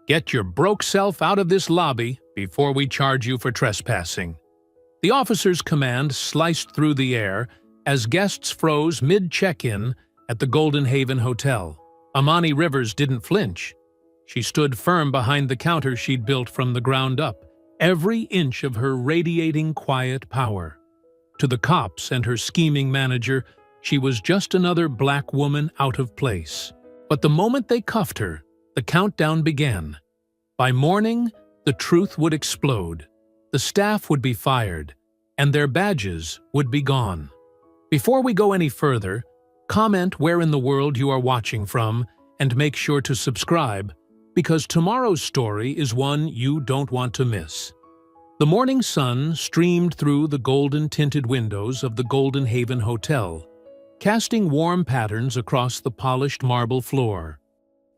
Get your broke self out of this lobby before we charge you for trespassing." The officer's command sliced through the air as guests froze mid-check-in at the Golden Haven Hotel. Amani Rivers didn't flinch. She stood firm behind the counter she'd built from the ground up, every inch of her radiating quiet power. To the cops and her scheming manager, she was just another black woman out of place. But the moment they cuffed her, the countdown began. By morning, the truth would explode. The staff would be fired, and their badges would be gone. Before we go any further, comment where in the world you are watching from and make sure to subscribe, because tomorrow's story is one you don't want to miss. The morning sun streamed through the golden-tinted windows of the Golden Haven Hotel, casting warm patterns across the polished marble floor.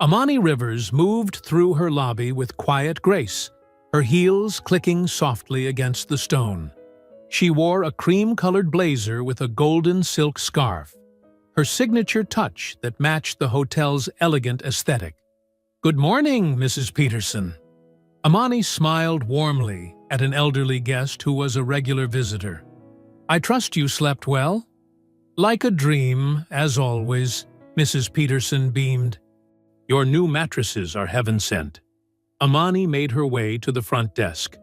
Amani Rivers moved through her lobby with quiet grace, her heels clicking softly against the stone. She wore a cream-colored blazer with a golden silk scarf, her signature touch that matched the hotel's elegant aesthetic. "Good morning, Mrs. Peterson." Amani smiled warmly at an elderly guest who was a regular visitor. "I trust you slept well?" "Like a dream, as always," Mrs. Peterson beamed. "Your new mattresses are heaven-sent." Amani made her way to the front desk,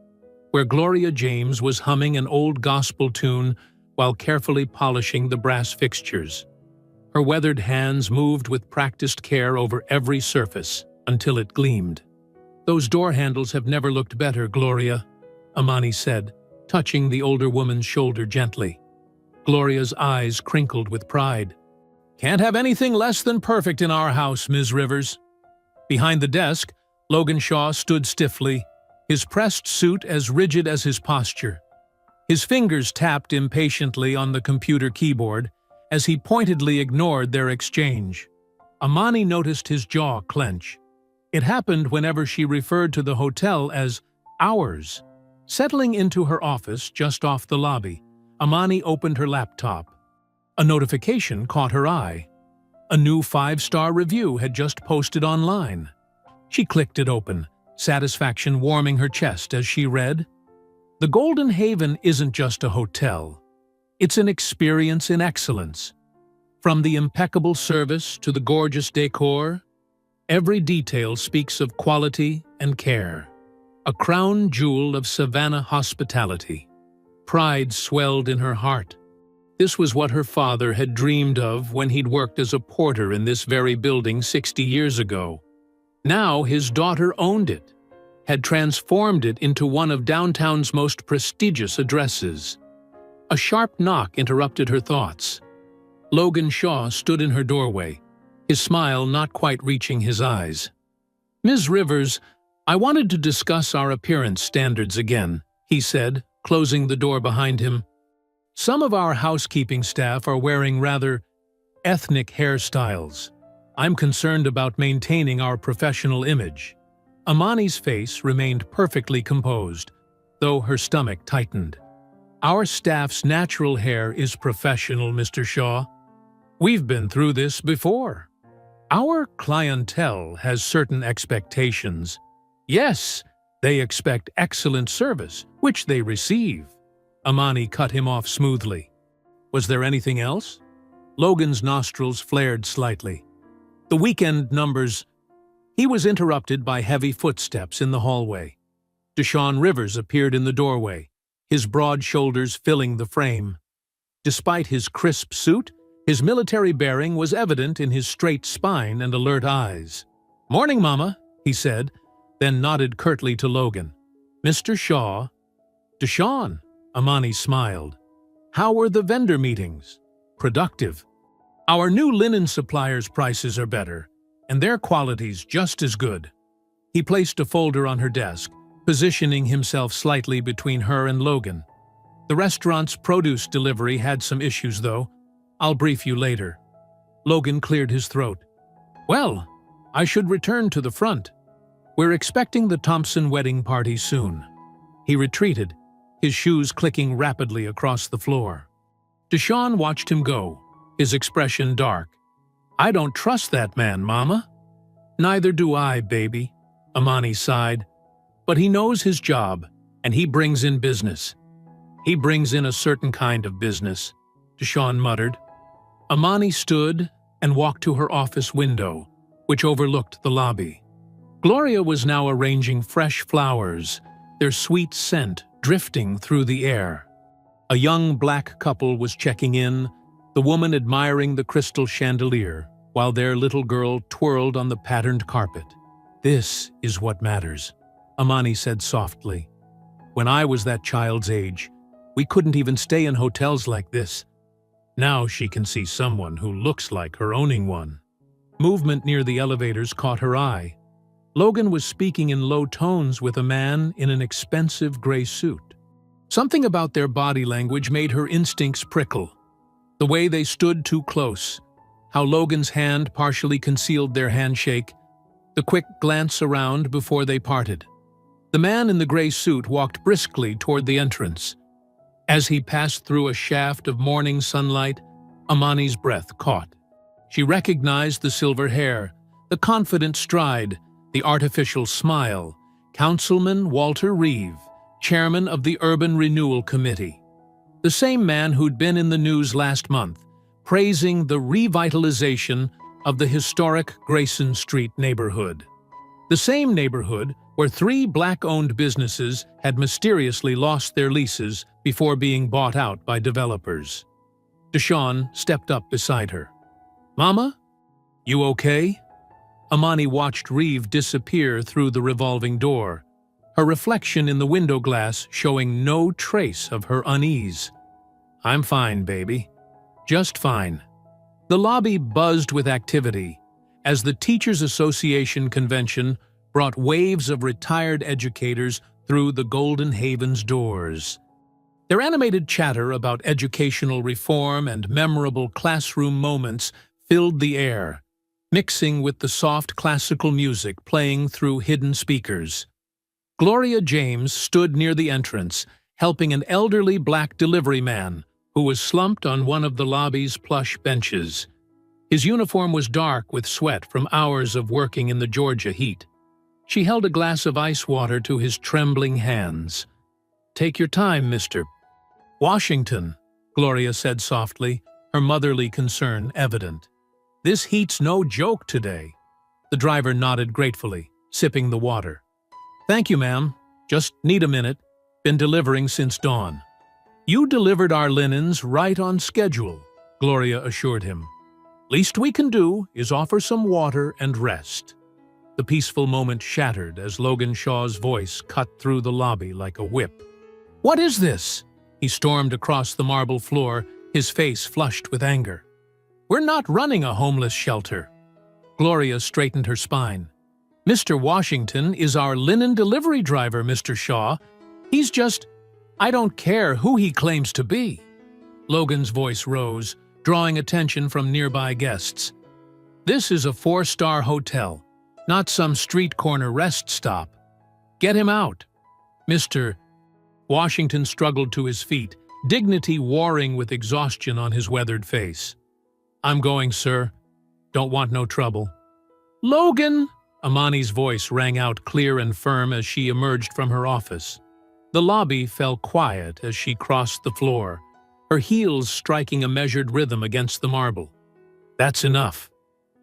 where Gloria James was humming an old gospel tune while carefully polishing the brass fixtures. Her weathered hands moved with practiced care over every surface until it gleamed. "Those door handles have never looked better, Gloria," Amani said, touching the older woman's shoulder gently. Gloria's eyes crinkled with pride. "Can't have anything less than perfect in our house, Ms. Rivers." Behind the desk, Logan Shaw stood stiffly, his pressed suit as rigid as his posture. His fingers tapped impatiently on the computer keyboard as he pointedly ignored their exchange. Amani noticed his jaw clench. It happened whenever she referred to the hotel as ours. Settling into her office just off the lobby, Amani opened her laptop. A notification caught her eye. A new 5-star review had just posted online. She clicked it open, satisfaction warming her chest as she read, "The Golden Haven isn't just a hotel. It's an experience in excellence. From the impeccable service to the gorgeous decor, every detail speaks of quality and care. A crown jewel of Savannah hospitality." Pride swelled in her heart. This was what her father had dreamed of when he'd worked as a porter in this very building 60 years ago. Now his daughter owned it, had transformed it into one of downtown's most prestigious addresses. A sharp knock interrupted her thoughts. Logan Shaw stood in her doorway, his smile not quite reaching his eyes. "Ms. Rivers, I wanted to discuss our appearance standards again," he said, closing the door behind him. "Some of our housekeeping staff are wearing rather ethnic hairstyles. I'm concerned about maintaining our professional image." Amani's face remained perfectly composed, though her stomach tightened. "Our staff's natural hair is professional, Mr. Shaw. We've been through this before. Our clientele has certain expectations. Yes, they expect excellent service, which they receive." Amani cut him off smoothly. "Was there anything else?" Logan's nostrils flared slightly. "The weekend numbers—" He was interrupted by heavy footsteps in the hallway. Deshaun Rivers appeared in the doorway, his broad shoulders filling the frame. Despite his crisp suit, his military bearing was evident in his straight spine and alert eyes. "Morning, Mama," he said, then nodded curtly to Logan. "Mr. Shaw." "Deshaun," Amani smiled. "How were the vendor meetings?" "Productive. Our new linen suppliers' prices are better, and their quality's just as good." He placed a folder on her desk, positioning himself slightly between her and Logan. "The restaurant's produce delivery had some issues, though. I'll brief you later." Logan cleared his throat. "Well, I should return to the front. We're expecting the Thompson wedding party soon." He retreated, his shoes clicking rapidly across the floor. Deshaun watched him go, his expression dark. "I don't trust that man, Mama." "Neither do I, baby." Amani sighed. But he knows his job, and he brings in business. He brings in a certain kind of business, Deshawn muttered. Amani stood and walked to her office window, which overlooked the lobby. Gloria was now arranging fresh flowers, their sweet scent drifting through the air. A young black couple was checking in, the woman admiring the crystal chandelier, while their little girl twirled on the patterned carpet. "This is what matters," Amani said softly. "When I was that child's age, we couldn't even stay in hotels like this. Now she can see someone who looks like her owning one." Movement near the elevators caught her eye. Logan was speaking in low tones with a man in an expensive gray suit. Something about their body language made her instincts prickle. The way they stood too close, how Logan's hand partially concealed their handshake, the quick glance around before they parted. The man in the gray suit walked briskly toward the entrance. As he passed through a shaft of morning sunlight, Amani's breath caught. She recognized the silver hair, the confident stride, the artificial smile. Councilman Walter Reeve, chairman of the Urban Renewal Committee. The same man who'd been in the news last month, praising the revitalization of the historic Grayson Street neighborhood. The same neighborhood where 3 black-owned businesses had mysteriously lost their leases before being bought out by developers. Deshawn stepped up beside her. "Mama, you okay?" Amani watched Reeve disappear through the revolving door, her reflection in the window glass showing no trace of her unease. "I'm fine, baby. Just fine." The lobby buzzed with activity as the Teachers Association convention brought waves of retired educators through the Golden Haven's doors. Their animated chatter about educational reform and memorable classroom moments filled the air, mixing with the soft classical music playing through hidden speakers. Gloria James stood near the entrance, helping an elderly black delivery man who was slumped on one of the lobby's plush benches. His uniform was dark with sweat from hours of working in the Georgia heat. She held a glass of ice water to his trembling hands. "Take your time, Mr. Washington," Gloria said softly, her motherly concern evident. "This heat's no joke today." The driver nodded gratefully, sipping the water. "Thank you, ma'am. Just need a minute. Been delivering since dawn." "You delivered our linens right on schedule," Gloria assured him. "Least we can do is offer some water and rest." The peaceful moment shattered as Logan Shaw's voice cut through the lobby like a whip. "What is this?" He stormed across the marble floor, his face flushed with anger. "We're not running a homeless shelter." Gloria straightened her spine. "Mr. Washington is our linen delivery driver, Mr. Shaw. He's just... I don't care who he claims to be." Logan's voice rose, drawing attention from nearby guests. "This is a 4-star hotel, not some street corner rest stop. Get him out." Mr. Washington struggled to his feet, dignity warring with exhaustion on his weathered face. "I'm going, sir. Don't want no trouble." "Logan!" Amani's voice rang out clear and firm as she emerged from her office. The lobby fell quiet as she crossed the floor, her heels striking a measured rhythm against the marble. "That's enough."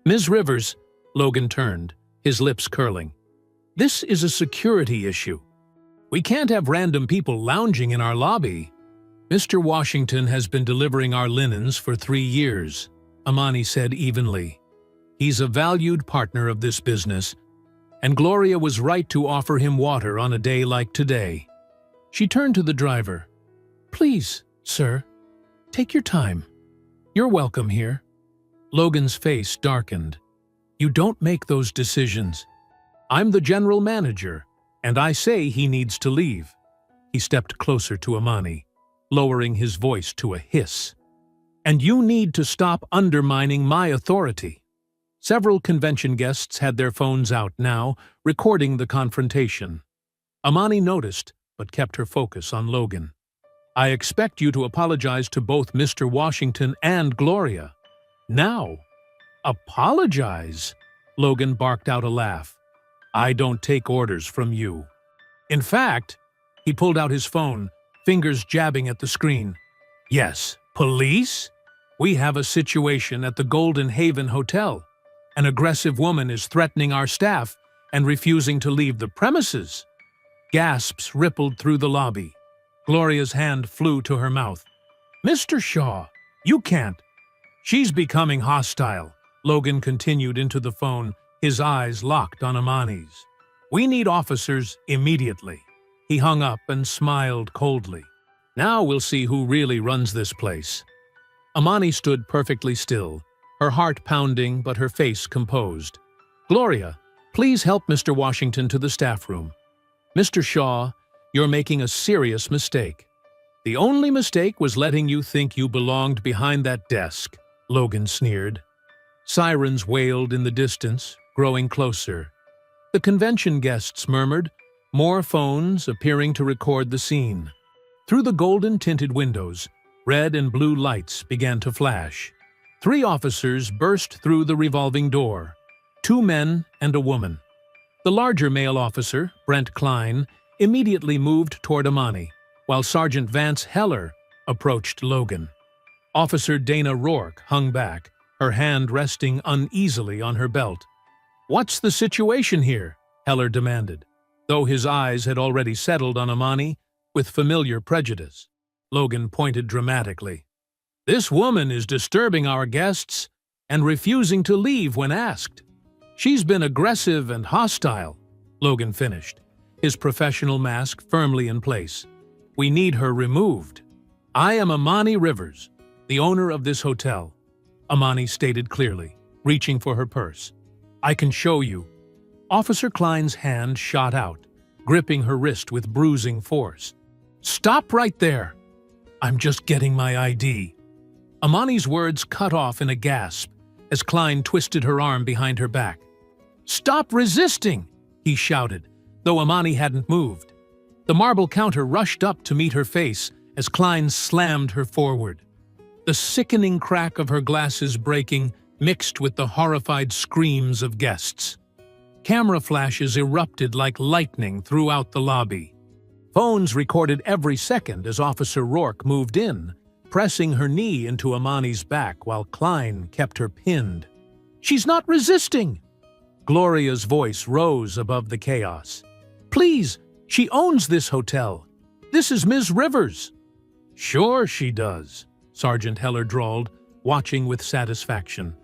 "Ms. Rivers," Logan turned, his lips curling. "This is a security issue. We can't have random people lounging in our lobby." "Mr. Washington has been delivering our linens for 3 years," Amani said evenly. "He's a valued partner of this business, and Gloria was right to offer him water on a day like today." She turned to the driver. "Please, sir, take your time. You're welcome here." Logan's face darkened. "You don't make those decisions. I'm the general manager, and I say he needs to leave." He stepped closer to Amani, lowering his voice to a hiss. "And you need to stop undermining my authority." Several convention guests had their phones out now, recording the confrontation. Amani noticed, but kept her focus on Logan. "I expect you to apologize to both Mr. Washington and Gloria." "Now? Apologize?" Logan barked out a laugh. I don't take orders from you. In fact, he pulled out his phone, fingers jabbing at the screen. Yes, police? We have a situation at the Golden Haven Hotel. An aggressive woman is threatening our staff and refusing to leave the premises. Gasps rippled through the lobby. Gloria's hand flew to her mouth. Mr. Shaw, you can't. She's becoming hostile. Logan continued into the phone, his eyes locked on Amani's. We need officers immediately. He hung up and smiled coldly. Now we'll see who really runs this place. Amani stood perfectly still, her heart pounding but her face composed. Gloria, please help Mr. Washington to the staff room. Mr. Shaw, you're making a serious mistake. The only mistake was letting you think you belonged behind that desk, Logan sneered. Sirens wailed in the distance, growing closer. The convention guests murmured, more phones appearing to record the scene. Through the golden-tinted windows, red and blue lights began to flash. 3 officers burst through the revolving door, 2 men and a woman. The larger male officer, Brent Klein, immediately moved toward Amani, while Sergeant Vance Heller approached Logan. Officer Dana Rourke hung back, her hand resting uneasily on her belt. What's the situation here? Heller demanded, though his eyes had already settled on Amani with familiar prejudice. Logan pointed dramatically. This woman is disturbing our guests and refusing to leave when asked. She's been aggressive and hostile, Logan finished, his professional mask firmly in place. We need her removed. I am Amani Rivers, the owner of this hotel, Amani stated clearly, reaching for her purse. I can show you. Officer Klein's hand shot out, gripping her wrist with bruising force. Stop right there. I'm just getting my ID. Amani's words cut off in a gasp as Klein twisted her arm behind her back. Stop resisting, he shouted, though Amani hadn't moved. The marble counter rushed up to meet her face as Klein slammed her forward. The sickening crack of her glasses breaking mixed with the horrified screams of guests. Camera flashes erupted like lightning throughout the lobby. Phones recorded every second as Officer Rourke moved in, pressing her knee into Amani's back while Klein kept her pinned. She's not resisting! Gloria's voice rose above the chaos. Please, she owns this hotel. This is Ms. Rivers. Sure she does, Sergeant Heller drawled, watching with satisfaction.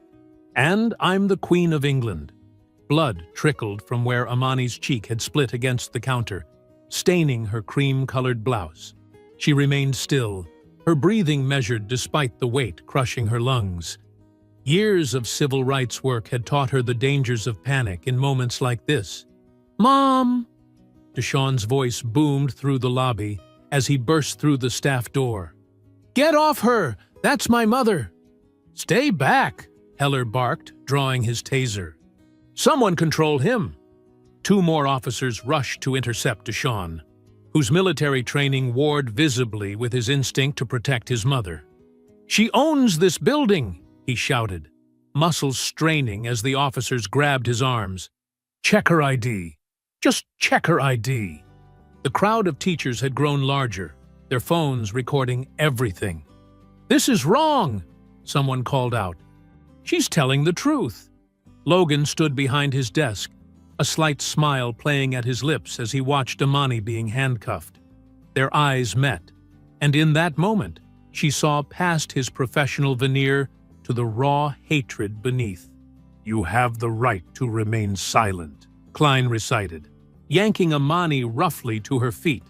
And I'm the Queen of England. Blood trickled from where Amani's cheek had split against the counter, staining her cream-colored blouse. She remained still, her breathing measured despite the weight crushing her lungs. Years of civil rights work had taught her the dangers of panic in moments like this. Mom! Deshawn's voice boomed through the lobby as he burst through the staff door. Get off her! That's my mother! Stay back! Heller barked, drawing his taser. Someone control him! 2 more officers rushed to intercept Deshawn, whose military training warred visibly with his instinct to protect his mother. She owns this building! He shouted, muscles straining as the officers grabbed his arms. Check her ID. Just check her ID. The crowd of teachers had grown larger, their phones recording everything. This is wrong, someone called out. She's telling the truth. Logan stood behind his desk, a slight smile playing at his lips as he watched Amani being handcuffed. Their eyes met, and in that moment, she saw past his professional veneer to the raw hatred beneath. You have the right to remain silent, Klein recited, yanking Amani roughly to her feet.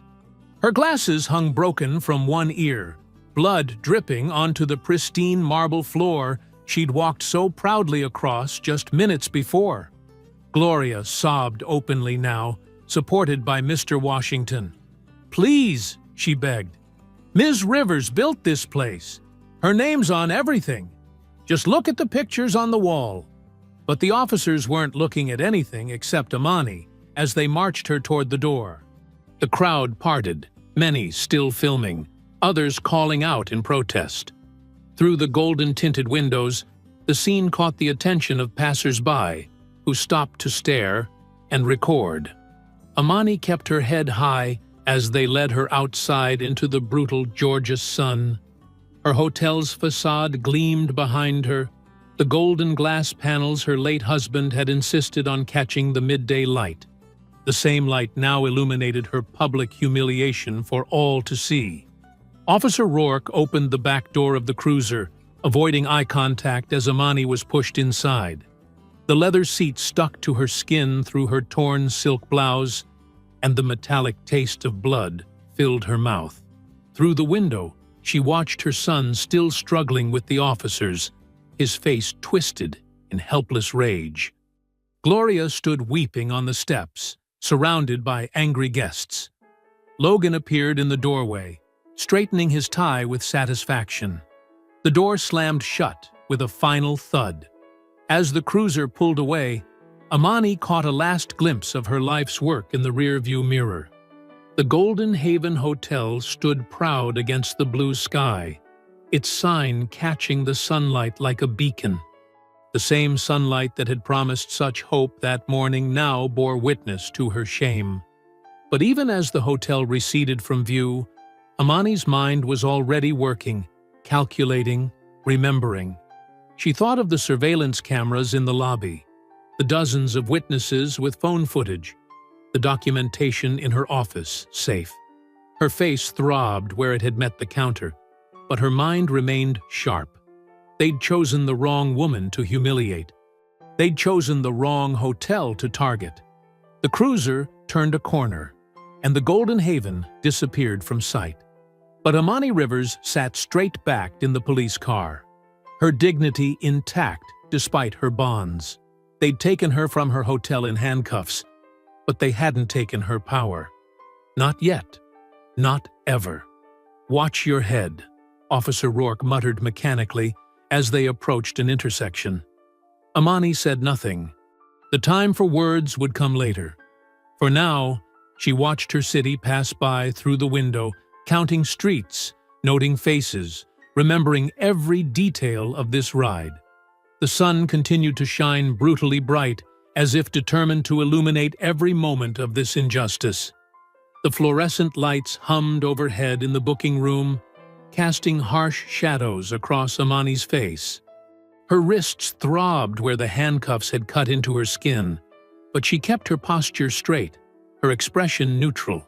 Her glasses hung broken from one ear, blood dripping onto the pristine marble floor she'd walked so proudly across just minutes before. Gloria sobbed openly now, supported by Mr. Washington. Please, she begged. Ms. Rivers built this place. Her name's on everything. Just look at the pictures on the wall. But the officers weren't looking at anything except Amani as they marched her toward the door. The crowd parted, many still filming, others calling out in protest. Through the golden-tinted windows, the scene caught the attention of passers-by, who stopped to stare and record. Amani kept her head high as they led her outside into the brutal Georgia sun. Her hotel's facade gleamed behind her, the golden glass panels her late husband had insisted on catching the midday light. The same light now illuminated her public humiliation for all to see. Officer Rourke opened the back door of the cruiser, avoiding eye contact as Amani was pushed inside. The leather seat stuck to her skin through her torn silk blouse, and the metallic taste of blood filled her mouth. Through the window, she watched her son still struggling with the officers, his face twisted in helpless rage. Gloria stood weeping on the steps, surrounded by angry guests. Logan appeared in the doorway, straightening his tie with satisfaction. The door slammed shut with a final thud. As the cruiser pulled away, Amani caught a last glimpse of her life's work in the rearview mirror. The Golden Haven Hotel stood proud against the blue sky, its sign catching the sunlight like a beacon. The same sunlight that had promised such hope that morning now bore witness to her shame. But even as the hotel receded from view, Amani's mind was already working, calculating, remembering. She thought of the surveillance cameras in the lobby, the dozens of witnesses with phone footage, the documentation in her office safe. Her face throbbed where it had met the counter, but her mind remained sharp. They'd chosen the wrong woman to humiliate. They'd chosen the wrong hotel to target. The cruiser turned a corner, and the Golden Haven disappeared from sight. But Amani Rivers sat straight-backed in the police car, her dignity intact despite her bonds. They'd taken her from her hotel in handcuffs, but they hadn't taken her power. Not yet. Not ever. "Watch your head," Officer Rourke muttered mechanically as they approached an intersection. Amani said nothing. The time for words would come later. For now, she watched her city pass by through the window, counting streets, noting faces, remembering every detail of this ride. The sun continued to shine brutally bright, as if determined to illuminate every moment of this injustice. The fluorescent lights hummed overhead in the booking room, casting harsh shadows across Amani's face. Her wrists throbbed where the handcuffs had cut into her skin, but she kept her posture straight, her expression neutral.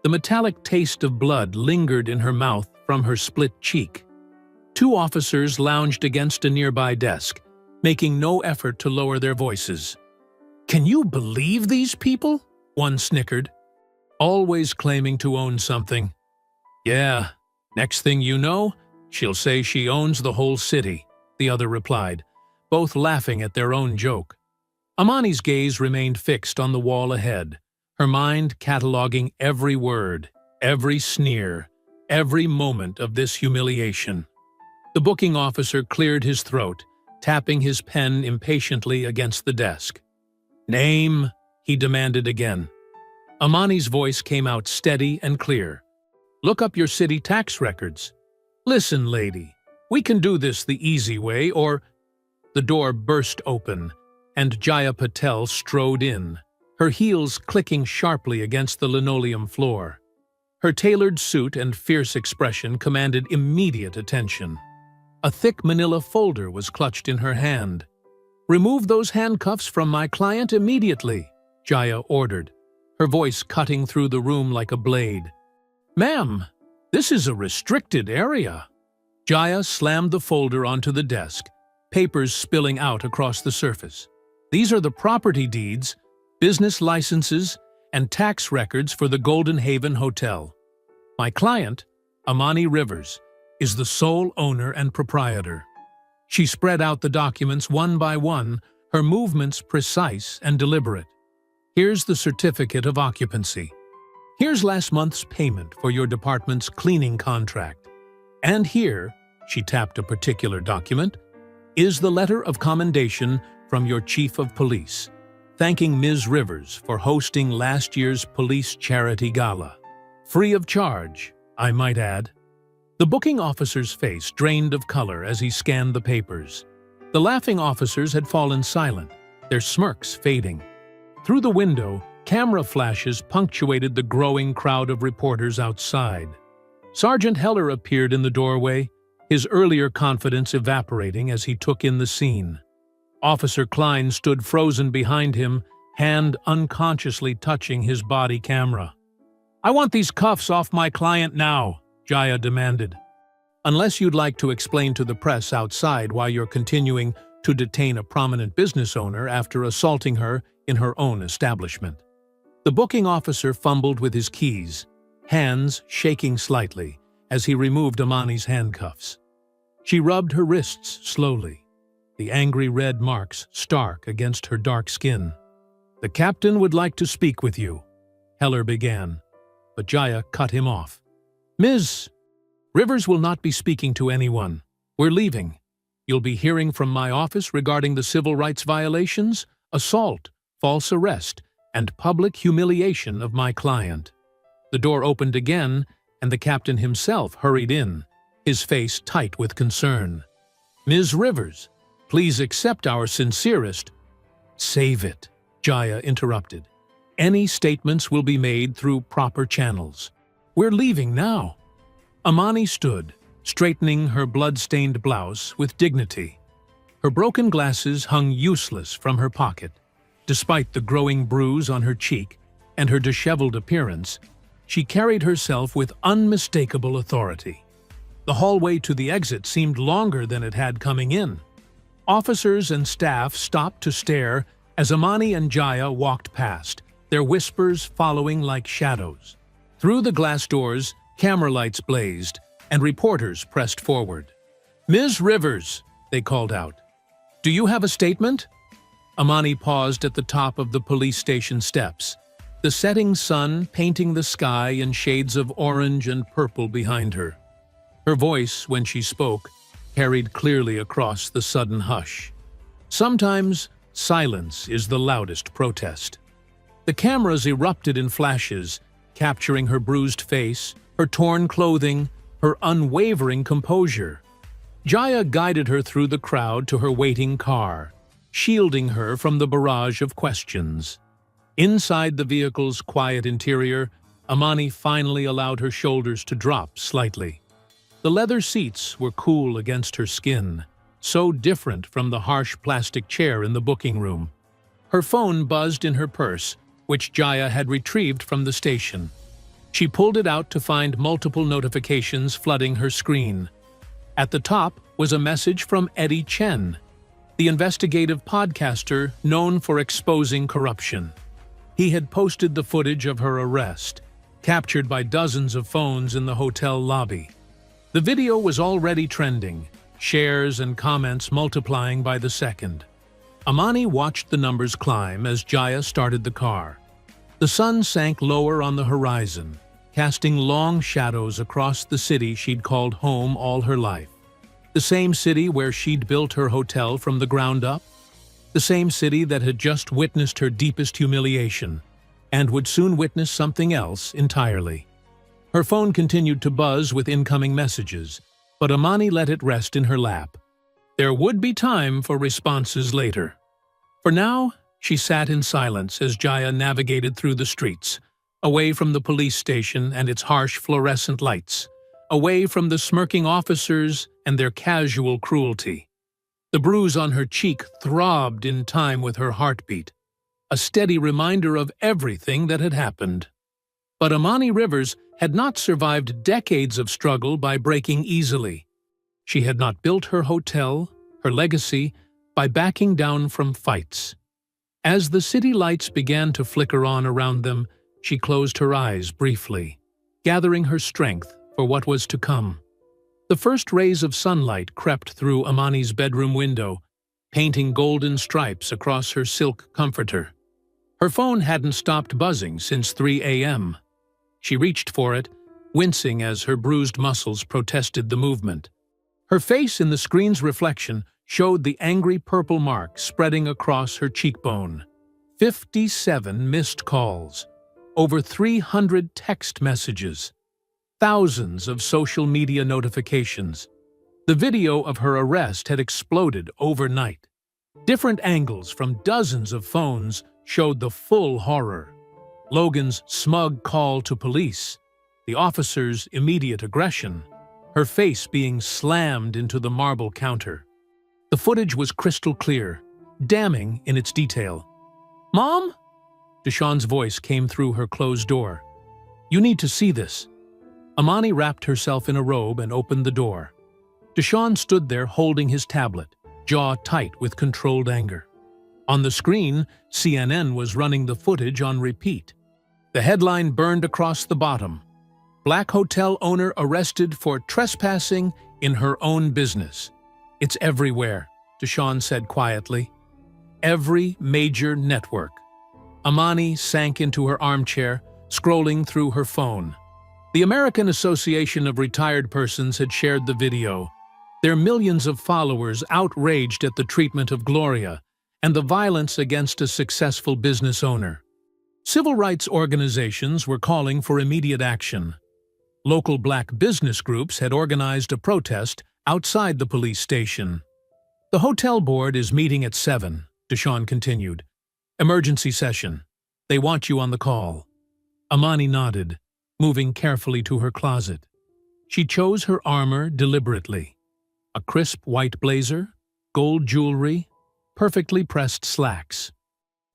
The metallic taste of blood lingered in her mouth from her split cheek. Two officers lounged against a nearby desk, making no effort to lower their voices. "Can you believe these people?" one snickered. "Always claiming to own something." "Yeah, next thing you know, she'll say she owns the whole city," the other replied, both laughing at their own joke. Amani's gaze remained fixed on the wall ahead, her mind cataloging every word, every sneer, every moment of this humiliation. The booking officer cleared his throat, tapping his pen impatiently against the desk. "Name?" he demanded again. Amani's voice came out steady and clear. "Look up your city tax records." "Listen, lady, we can do this the easy way, or—" The door burst open, and Jaya Patel strode in, her heels clicking sharply against the linoleum floor. Her tailored suit and fierce expression commanded immediate attention. A thick manila folder was clutched in her hand. "Remove those handcuffs from my client immediately," Jaya ordered, her voice cutting through the room like a blade. "Ma'am, this is a restricted area." Jaya slammed the folder onto the desk, papers spilling out across the surface. "These are the property deeds, business licenses, and tax records for the Golden Haven Hotel. My client, Amani Rivers, is the sole owner and proprietor." She spread out the documents one by one, her movements precise and deliberate. "Here's the certificate of occupancy. Here's last month's payment for your department's cleaning contract. And here," she tapped a particular document, "is the letter of commendation from your chief of police, thanking Ms. Rivers for hosting last year's police charity gala. Free of charge, I might add." The booking officer's face drained of color as he scanned the papers. The laughing officers had fallen silent, their smirks fading. Through the window, camera flashes punctuated the growing crowd of reporters outside. Sergeant Heller appeared in the doorway, his earlier confidence evaporating as he took in the scene. Officer Klein stood frozen behind him, hand unconsciously touching his body camera. "I want these cuffs off my client now," Jaya demanded. "Unless you'd like to explain to the press outside why you're continuing to detain a prominent business owner after assaulting her in her own establishment." The booking officer fumbled with his keys, hands shaking slightly as he removed Amani's handcuffs. She rubbed her wrists slowly, the angry red marks stark against her dark skin. "The captain would like to speak with you," Heller began, but Jaya cut him off. "Ms. Rivers will not be speaking to anyone. We're leaving. You'll be hearing from my office regarding the civil rights violations, assault, false arrest, and public humiliation of my client." The door opened again, and the captain himself hurried in, his face tight with concern. "Ms. Rivers, please accept our sincerest—" "Save it," Jaya interrupted. "Any statements will be made through proper channels. We're leaving now." Amani stood, straightening her blood-stained blouse with dignity. Her broken glasses hung useless from her pocket. Despite the growing bruise on her cheek and her disheveled appearance, she carried herself with unmistakable authority. The hallway to the exit seemed longer than it had coming in. Officers and staff stopped to stare as Amani and Jaya walked past, their whispers following like shadows. Through the glass doors, camera lights blazed, and reporters pressed forward. "Ms. Rivers," they called out, "do you have a statement?" Amani paused at the top of the police station steps, the setting sun painting the sky in shades of orange and purple behind her. Her voice, when she spoke, carried clearly across the sudden hush. Sometimes silence is the loudest protest. The cameras erupted in flashes, capturing her bruised face, her torn clothing, her unwavering composure. Jaya guided her through the crowd to her waiting car, shielding her from the barrage of questions. Inside the vehicle's quiet interior, Amani finally allowed her shoulders to drop slightly. The leather seats were cool against her skin, so different from the harsh plastic chair in the booking room. Her phone buzzed in her purse, which Jaya had retrieved from the station. She pulled it out to find multiple notifications flooding her screen. At the top was a message from Eddie Chen, the investigative podcaster known for exposing corruption. He had posted the footage of her arrest, captured by dozens of phones in the hotel lobby. The video was already trending, shares and comments multiplying by the second. Amani watched the numbers climb as Jaya started the car. The sun sank lower on the horizon, casting long shadows across the city she'd called home all her life. The same city where she'd built her hotel from the ground up. The same city that had just witnessed her deepest humiliation, and would soon witness something else entirely. Her phone continued to buzz with incoming messages, but Amani let it rest in her lap. There would be time for responses later. For now, she sat in silence as Jaya navigated through the streets, away from the police station and its harsh fluorescent lights, away from the smirking officers and their casual cruelty. The bruise on her cheek throbbed in time with her heartbeat, a steady reminder of everything that had happened. But Amani Rivers had not survived decades of struggle by breaking easily. She had not built her hotel, her legacy, by backing down from fights. As the city lights began to flicker on around them, she closed her eyes briefly, gathering her strength for what was to come. The first rays of sunlight crept through Amani's bedroom window, painting golden stripes across her silk comforter. Her phone hadn't stopped buzzing since 3 a.m. She reached for it, wincing as her bruised muscles protested the movement. Her face in the screen's reflection showed the angry purple mark spreading across her cheekbone. 57 missed calls, over 300 text messages, thousands of social media notifications. The video of her arrest had exploded overnight. Different angles from dozens of phones showed the full horror. Logan's smug call to police, the officer's immediate aggression, her face being slammed into the marble counter. The footage was crystal clear, damning in its detail. "Mom?" Deshawn's voice came through her closed door. "You need to see this." Amani wrapped herself in a robe and opened the door. Deshawn stood there holding his tablet, jaw tight with controlled anger. On the screen, CNN was running the footage on repeat. The headline burned across the bottom: "Black hotel owner arrested for trespassing in her own business." "It's everywhere," Deshawn said quietly. "Every major network." Amani sank into her armchair, scrolling through her phone. The American Association of Retired Persons had shared the video, their millions of followers outraged at the treatment of Gloria and the violence against a successful business owner. Civil rights organizations were calling for immediate action. Local black business groups had organized a protest outside the police station. "The hotel board is meeting at 7, Deshawn continued. "Emergency session. They want you on the call." Amani nodded, moving carefully to her closet. She chose her armor deliberately. A crisp white blazer, gold jewelry, perfectly pressed slacks.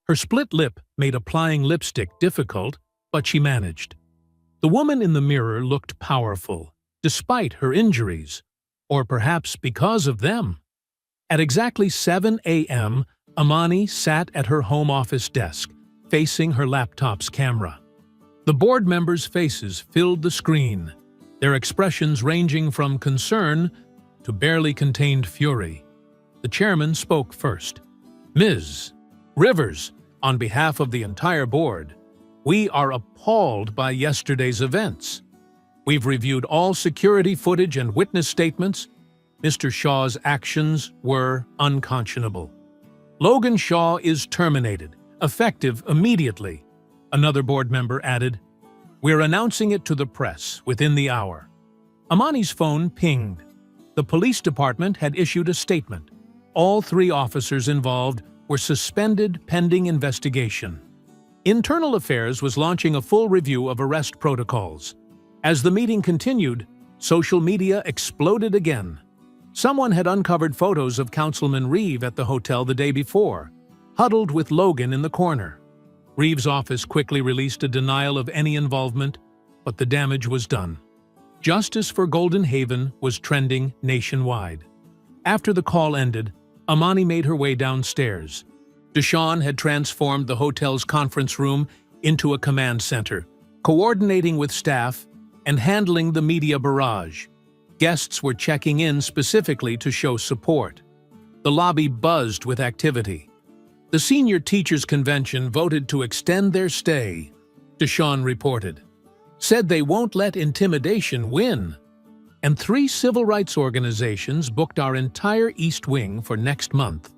Her split lip made applying lipstick difficult, but she managed. The woman in the mirror looked powerful, despite her injuries, or perhaps because of them. At exactly 7 a.m., Amani sat at her home office desk, facing her laptop's camera. The board members' faces filled the screen, their expressions ranging from concern to barely contained fury. The chairman spoke first. "Ms. Rivers, on behalf of the entire board, we are appalled by yesterday's events. We've reviewed all security footage and witness statements. Mr. Shaw's actions were unconscionable. Logan Shaw is terminated, effective immediately." Another board member added, "We're announcing it to the press within the hour." Amani's phone pinged. The police department had issued a statement. All 3 officers involved were suspended pending investigation. Internal Affairs was launching a full review of arrest protocols. As the meeting continued, social media exploded again. Someone had uncovered photos of Councilman Reeve at the hotel the day before, huddled with Logan in the corner. Reeve's office quickly released a denial of any involvement, but the damage was done. Justice for Golden Haven was trending nationwide. After the call ended, Amani made her way downstairs. Deshawn had transformed the hotel's conference room into a command center, coordinating with staff and handling the media barrage. Guests were checking in specifically to show support. The lobby buzzed with activity. The Senior Teachers Convention voted to extend their stay, Deshawn reported. Said they won't let intimidation win. And 3 civil rights organizations booked our entire East Wing for next month.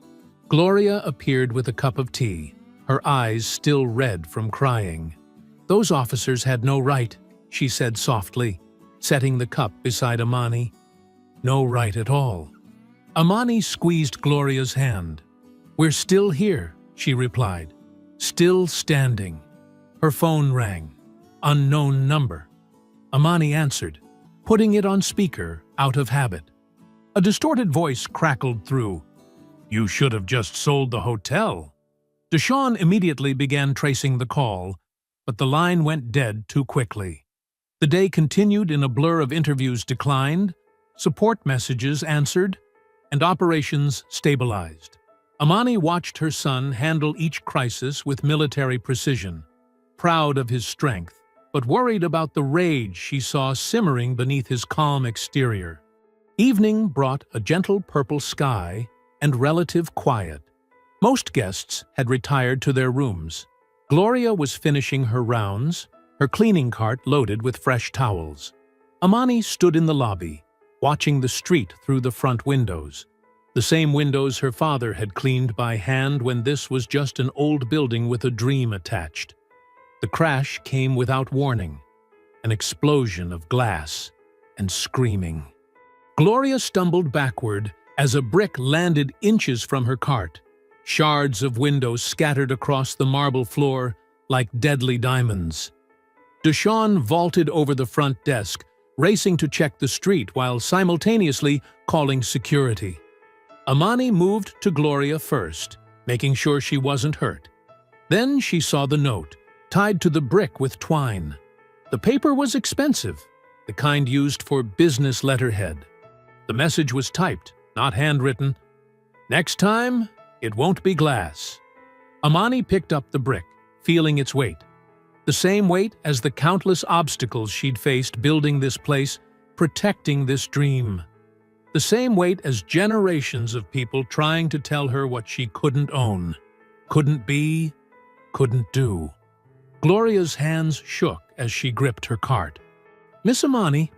Gloria appeared with a cup of tea, her eyes still red from crying. "Those officers had no right," she said softly, setting the cup beside Amani. "No right at all." Amani squeezed Gloria's hand. "We're still here," she replied. "Still standing." Her phone rang. Unknown number. Amani answered, putting it on speaker out of habit. A distorted voice crackled through. "You should have just sold the hotel." Deshawn immediately began tracing the call, but the line went dead too quickly. The day continued in a blur of interviews declined, support messages answered, and operations stabilized. Amani watched her son handle each crisis with military precision, proud of his strength, but worried about the rage she saw simmering beneath his calm exterior. Evening brought a gentle purple sky and relative quiet. Most guests had retired to their rooms. Gloria was finishing her rounds, her cleaning cart loaded with fresh towels. Amani stood in the lobby, watching the street through the front windows. The same windows her father had cleaned by hand when this was just an old building with a dream attached. The crash came without warning, an explosion of glass and screaming. Gloria stumbled backward as a brick landed inches from her cart. shards of windows scattered across the marble floor like deadly diamonds. Deshawn vaulted over the front desk, racing to check the street while simultaneously calling security. Amani moved to Gloria first, making sure she wasn't hurt. Then she saw the note, tied to the brick with twine. The paper was expensive, the kind used for business letterhead. The message was typed, not handwritten. "Next time, it won't be glass." Amani picked up the brick, feeling its weight. The same weight as the countless obstacles she'd faced building this place, protecting this dream. The same weight as generations of people trying to tell her what she couldn't own, couldn't be, couldn't do. Gloria's hands shook as she gripped her cart. "Miss Amani,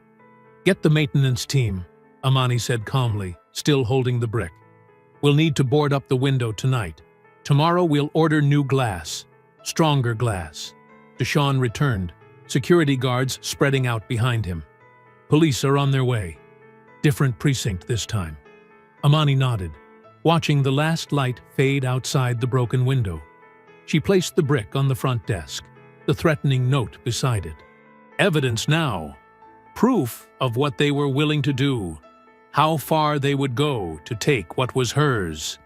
get the maintenance team," Amani said calmly, still holding the brick. "We'll need to board up the window tonight. Tomorrow we'll order new glass, stronger glass." Deshawn returned, security guards spreading out behind him. "Police are on their way. Different precinct this time." Amani nodded, watching the last light fade outside the broken window. She placed the brick on the front desk, the threatening note beside it. Evidence now. Proof of what they were willing to do, how far they would go to take what was hers.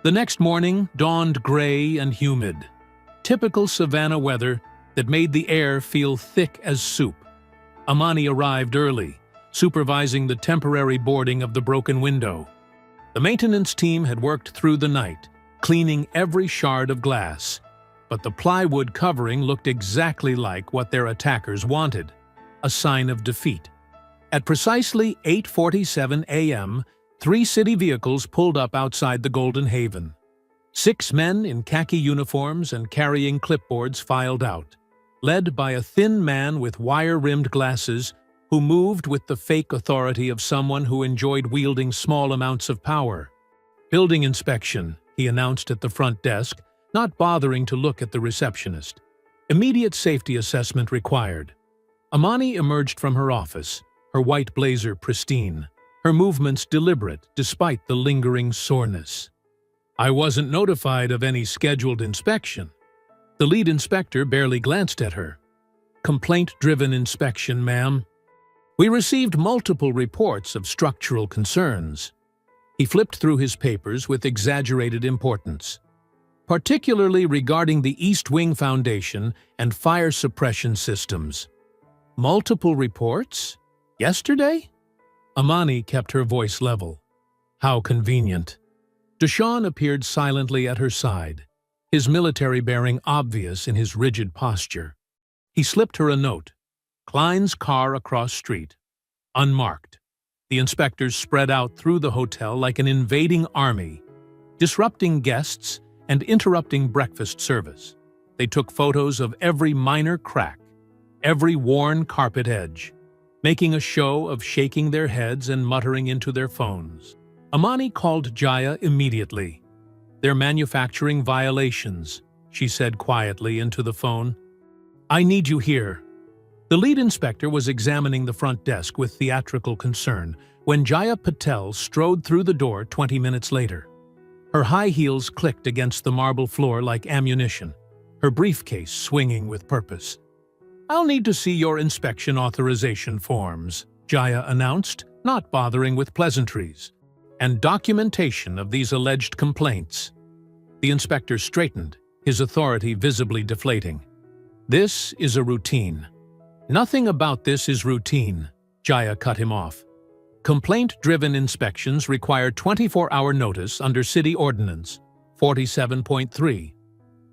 The next morning dawned gray and humid. Typical Savannah weather that made the air feel thick as soup. Amani arrived early, supervising the temporary boarding of the broken window. The maintenance team had worked through the night, cleaning every shard of glass, but the plywood covering looked exactly like what their attackers wanted, a sign of defeat. At precisely 8:47 a.m., 3 city vehicles pulled up outside the Golden Haven. 6 men in khaki uniforms and carrying clipboards filed out, led by a thin man with wire-rimmed glasses who moved with the fake authority of someone who enjoyed wielding small amounts of power. "Building inspection," he announced at the front desk, not bothering to look at the receptionist. "Immediate safety assessment required." Amani emerged from her office, her white blazer pristine, her movements deliberate despite the lingering soreness. "I wasn't notified of any scheduled inspection." The lead inspector barely glanced at her. "Complaint-driven inspection, ma'am. We received multiple reports of structural concerns." He flipped through his papers with exaggerated importance, particularly regarding the East Wing Foundation and fire suppression systems. "Multiple reports? Yesterday?" Amani kept her voice level. "How convenient." Deshawn appeared silently at her side, his military bearing obvious in his rigid posture. He slipped her a note. "Klein's car across street. Unmarked." The inspectors spread out through the hotel like an invading army, disrupting guests and interrupting breakfast service. They took photos of every minor crack, every worn carpet edge, making a show of shaking their heads and muttering into their phones. Amani called Jaya immediately. "They're manufacturing violations," she said quietly into the phone. "I need you here." The lead inspector was examining the front desk with theatrical concern when Jaya Patel strode through the door 20 minutes later. Her high heels clicked against the marble floor like ammunition, her briefcase swinging with purpose. "I'll need to see your inspection authorization forms," Jaya announced, not bothering with pleasantries, "and documentation of these alleged complaints." The inspector straightened, his authority visibly deflating. "This is a routine." "Nothing about this is routine," Jaya cut him off. "Complaint-driven inspections require 24-hour notice under City Ordinance 47.3.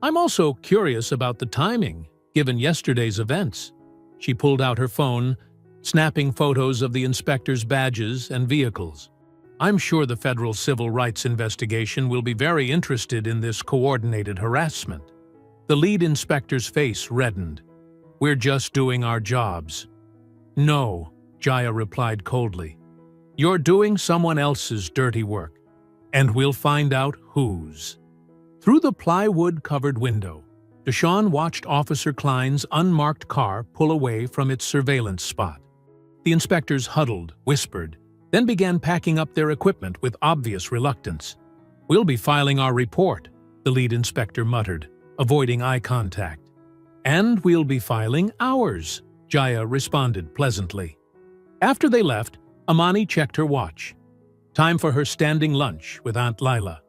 I'm also curious about the timing, given yesterday's events." She pulled out her phone, snapping photos of the inspector's badges and vehicles. "I'm sure the federal civil rights investigation will be very interested in this coordinated harassment." The lead inspector's face reddened. "We're just doing our jobs." "No," Jaya replied coldly. "You're doing someone else's dirty work, and we'll find out whose." Through the plywood-covered window, Deshawn watched Officer Klein's unmarked car pull away from its surveillance spot. The inspectors huddled, whispered, then began packing up their equipment with obvious reluctance. "We'll be filing our report," the lead inspector muttered, avoiding eye contact. "And we'll be filing ours," Jaya responded pleasantly. After they left, Amani checked her watch. Time for her standing lunch with Aunt Lila.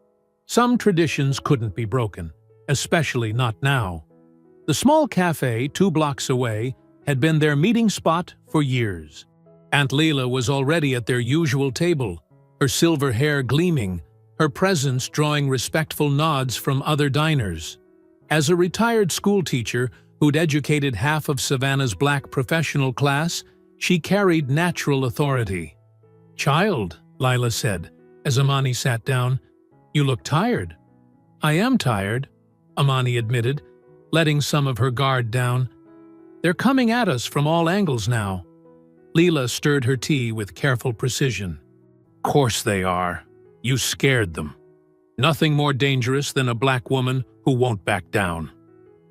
Some traditions couldn't be broken, especially not now. The small cafe 2 blocks away had been their meeting spot for years. Aunt Lila was already at their usual table, her silver hair gleaming, her presence drawing respectful nods from other diners. As a retired schoolteacher who'd educated half of Savannah's black professional class, she carried natural authority. "Child," Lila said, as Amani sat down, "you look tired." "I am tired," Amani admitted, letting some of her guard down. "They're coming at us from all angles now." Leela stirred her tea with careful precision. "Course they are. You scared them. Nothing more dangerous than a black woman who won't back down."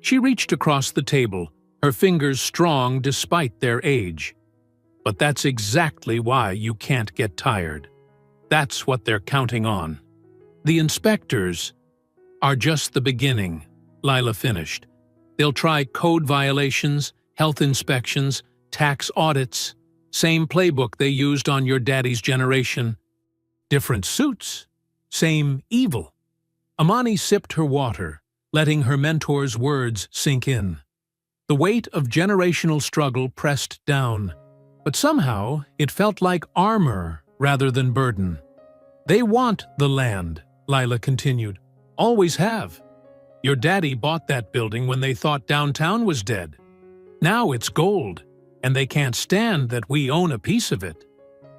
She reached across the table, her fingers strong despite their age. "But that's exactly why you can't get tired. That's what they're counting on." "The inspectors are just the beginning," Lila finished. "They'll try code violations, health inspections, tax audits. Same playbook they used on your daddy's generation. Different suits, same evil." Amani sipped her water, letting her mentor's words sink in. The weight of generational struggle pressed down, but somehow it felt like armor rather than burden. "They want the land," Lila continued. "Always have. Your daddy bought that building when they thought downtown was dead. Now it's gold, and they can't stand that we own a piece of it."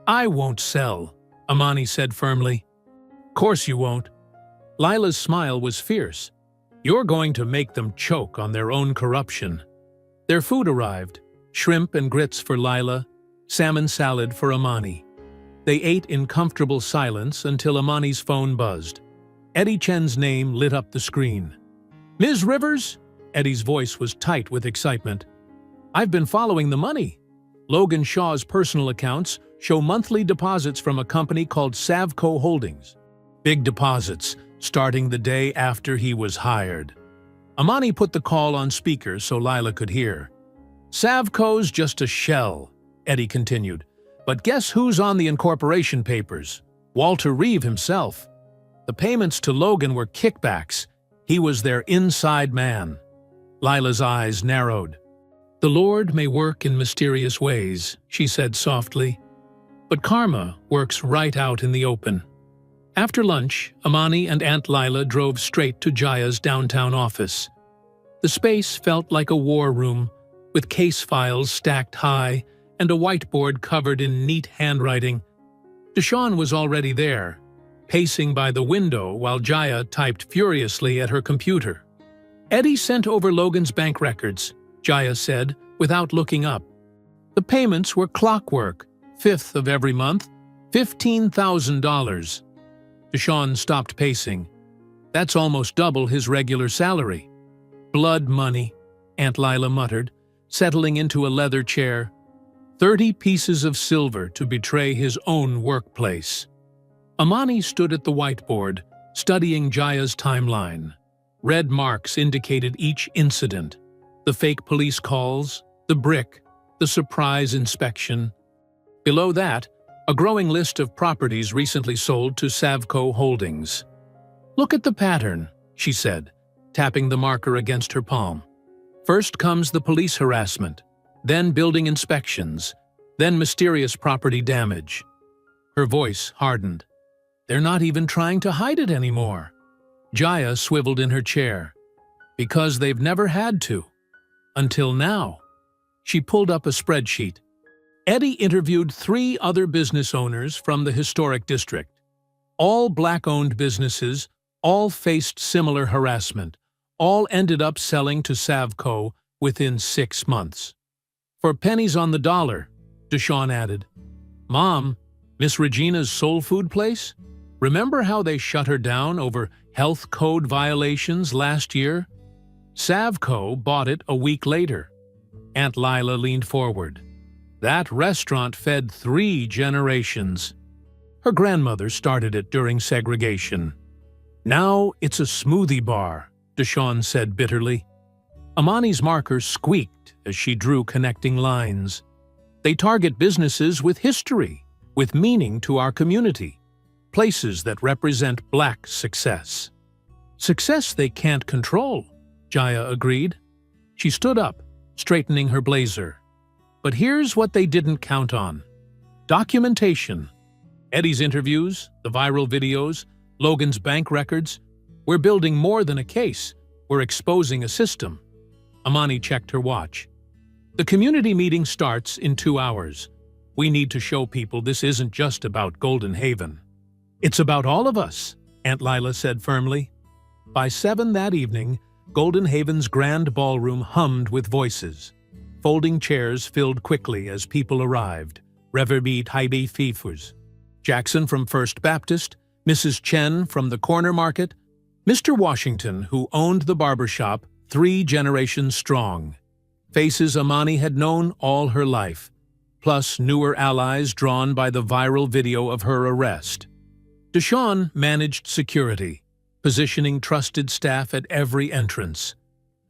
"I won't sell," Amani said firmly. "Course you won't." Lila's smile was fierce. "You're going to make them choke on their own corruption." Their food arrived, shrimp and grits for Lila, salmon salad for Amani. They ate in comfortable silence until Amani's phone buzzed. Eddie Chen's name lit up the screen. "Ms. Rivers?" Eddie's voice was tight with excitement. "I've been following the money. Logan Shaw's personal accounts show monthly deposits from a company called Savco Holdings. Big deposits, starting the day after he was hired." Amani put the call on speaker so Lila could hear. "Savco's just a shell," Eddie continued. "But guess who's on the incorporation papers? Walter Reeve himself. The payments to Logan were kickbacks. He was their inside man." Lila's eyes narrowed. "The Lord may work in mysterious ways," she said softly. "But karma works right out in the open." After lunch, Amani and Aunt Lila drove straight to Jaya's downtown office. The space felt like a war room, with case files stacked high and a whiteboard covered in neat handwriting. Deshawn was already there, pacing by the window while Jaya typed furiously at her computer. "Eddie sent over Logan's bank records," Jaya said, without looking up. "The payments were clockwork, 5th of every month, $15,000. Deshawn stopped pacing. "That's almost double his regular salary." "Blood money," Aunt Lila muttered, settling into a leather chair. 30 pieces of silver to betray his own workplace." Amani stood at the whiteboard, studying Jaya's timeline. Red marks indicated each incident. The fake police calls, the brick, the surprise inspection. Below that, a growing list of properties recently sold to Savco Holdings. "Look at the pattern," she said, tapping the marker against her palm. "First comes the police harassment, then building inspections, then mysterious property damage." Her voice hardened. "They're not even trying to hide it anymore." Jaya swiveled in her chair. "Because they've never had to. Until now." She pulled up a spreadsheet. Eddie interviewed 3 other business owners from the historic district. All black-owned businesses, all faced similar harassment, all ended up selling to Savco within 6 months. "For pennies on the dollar," Deshawn added. "Mom, Miss Regina's soul food place? Remember how they shut her down over health code violations last year? Savco bought it a week later." Aunt Lila leaned forward. "That restaurant fed 3 generations. Her grandmother started it during segregation." Now it's a smoothie bar, Deshawn said bitterly. Amani's marker squeaked as she drew connecting lines. They target businesses with history, with meaning to our community, places that represent Black success. Success they can't control, Jaya agreed. She stood up, straightening her blazer. But here's what they didn't count on. Documentation. Eddie's interviews, the viral videos, Logan's bank records. We're building more than a case. We're exposing a system. Amani checked her watch. The community meeting starts in 2 hours. We need to show people this isn't just about Golden Haven. It's about all of us, Aunt Lila said firmly. By 7 that evening, Golden Haven's grand ballroom hummed with voices. Folding chairs filled quickly as people arrived. Reverby Taibi Fifus. Jackson from First Baptist, Mrs. Chen from the corner market, Mr. Washington, who owned the barber shop, 3 generations strong. Faces Amani had known all her life, plus newer allies drawn by the viral video of her arrest. Deshawn managed security, positioning trusted staff at every entrance.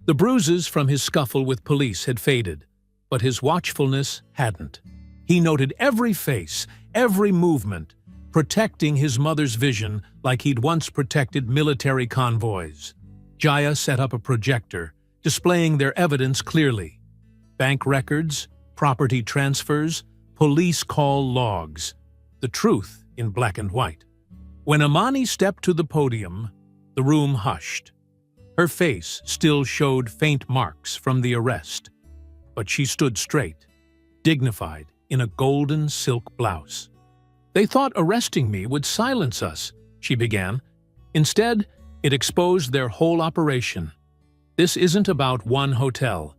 The bruises from his scuffle with police had faded, but his watchfulness hadn't. He noted every face, every movement, protecting his mother's vision like he'd once protected military convoys. Jaya set up a projector, displaying their evidence clearly. Bank records, property transfers, police call logs. The truth in black and white. When Amani stepped to the podium, the room hushed. Her face still showed faint marks from the arrest, but she stood straight, dignified, in a golden silk blouse. They thought arresting me would silence us, she began. Instead, it exposed their whole operation. This isn't about one hotel.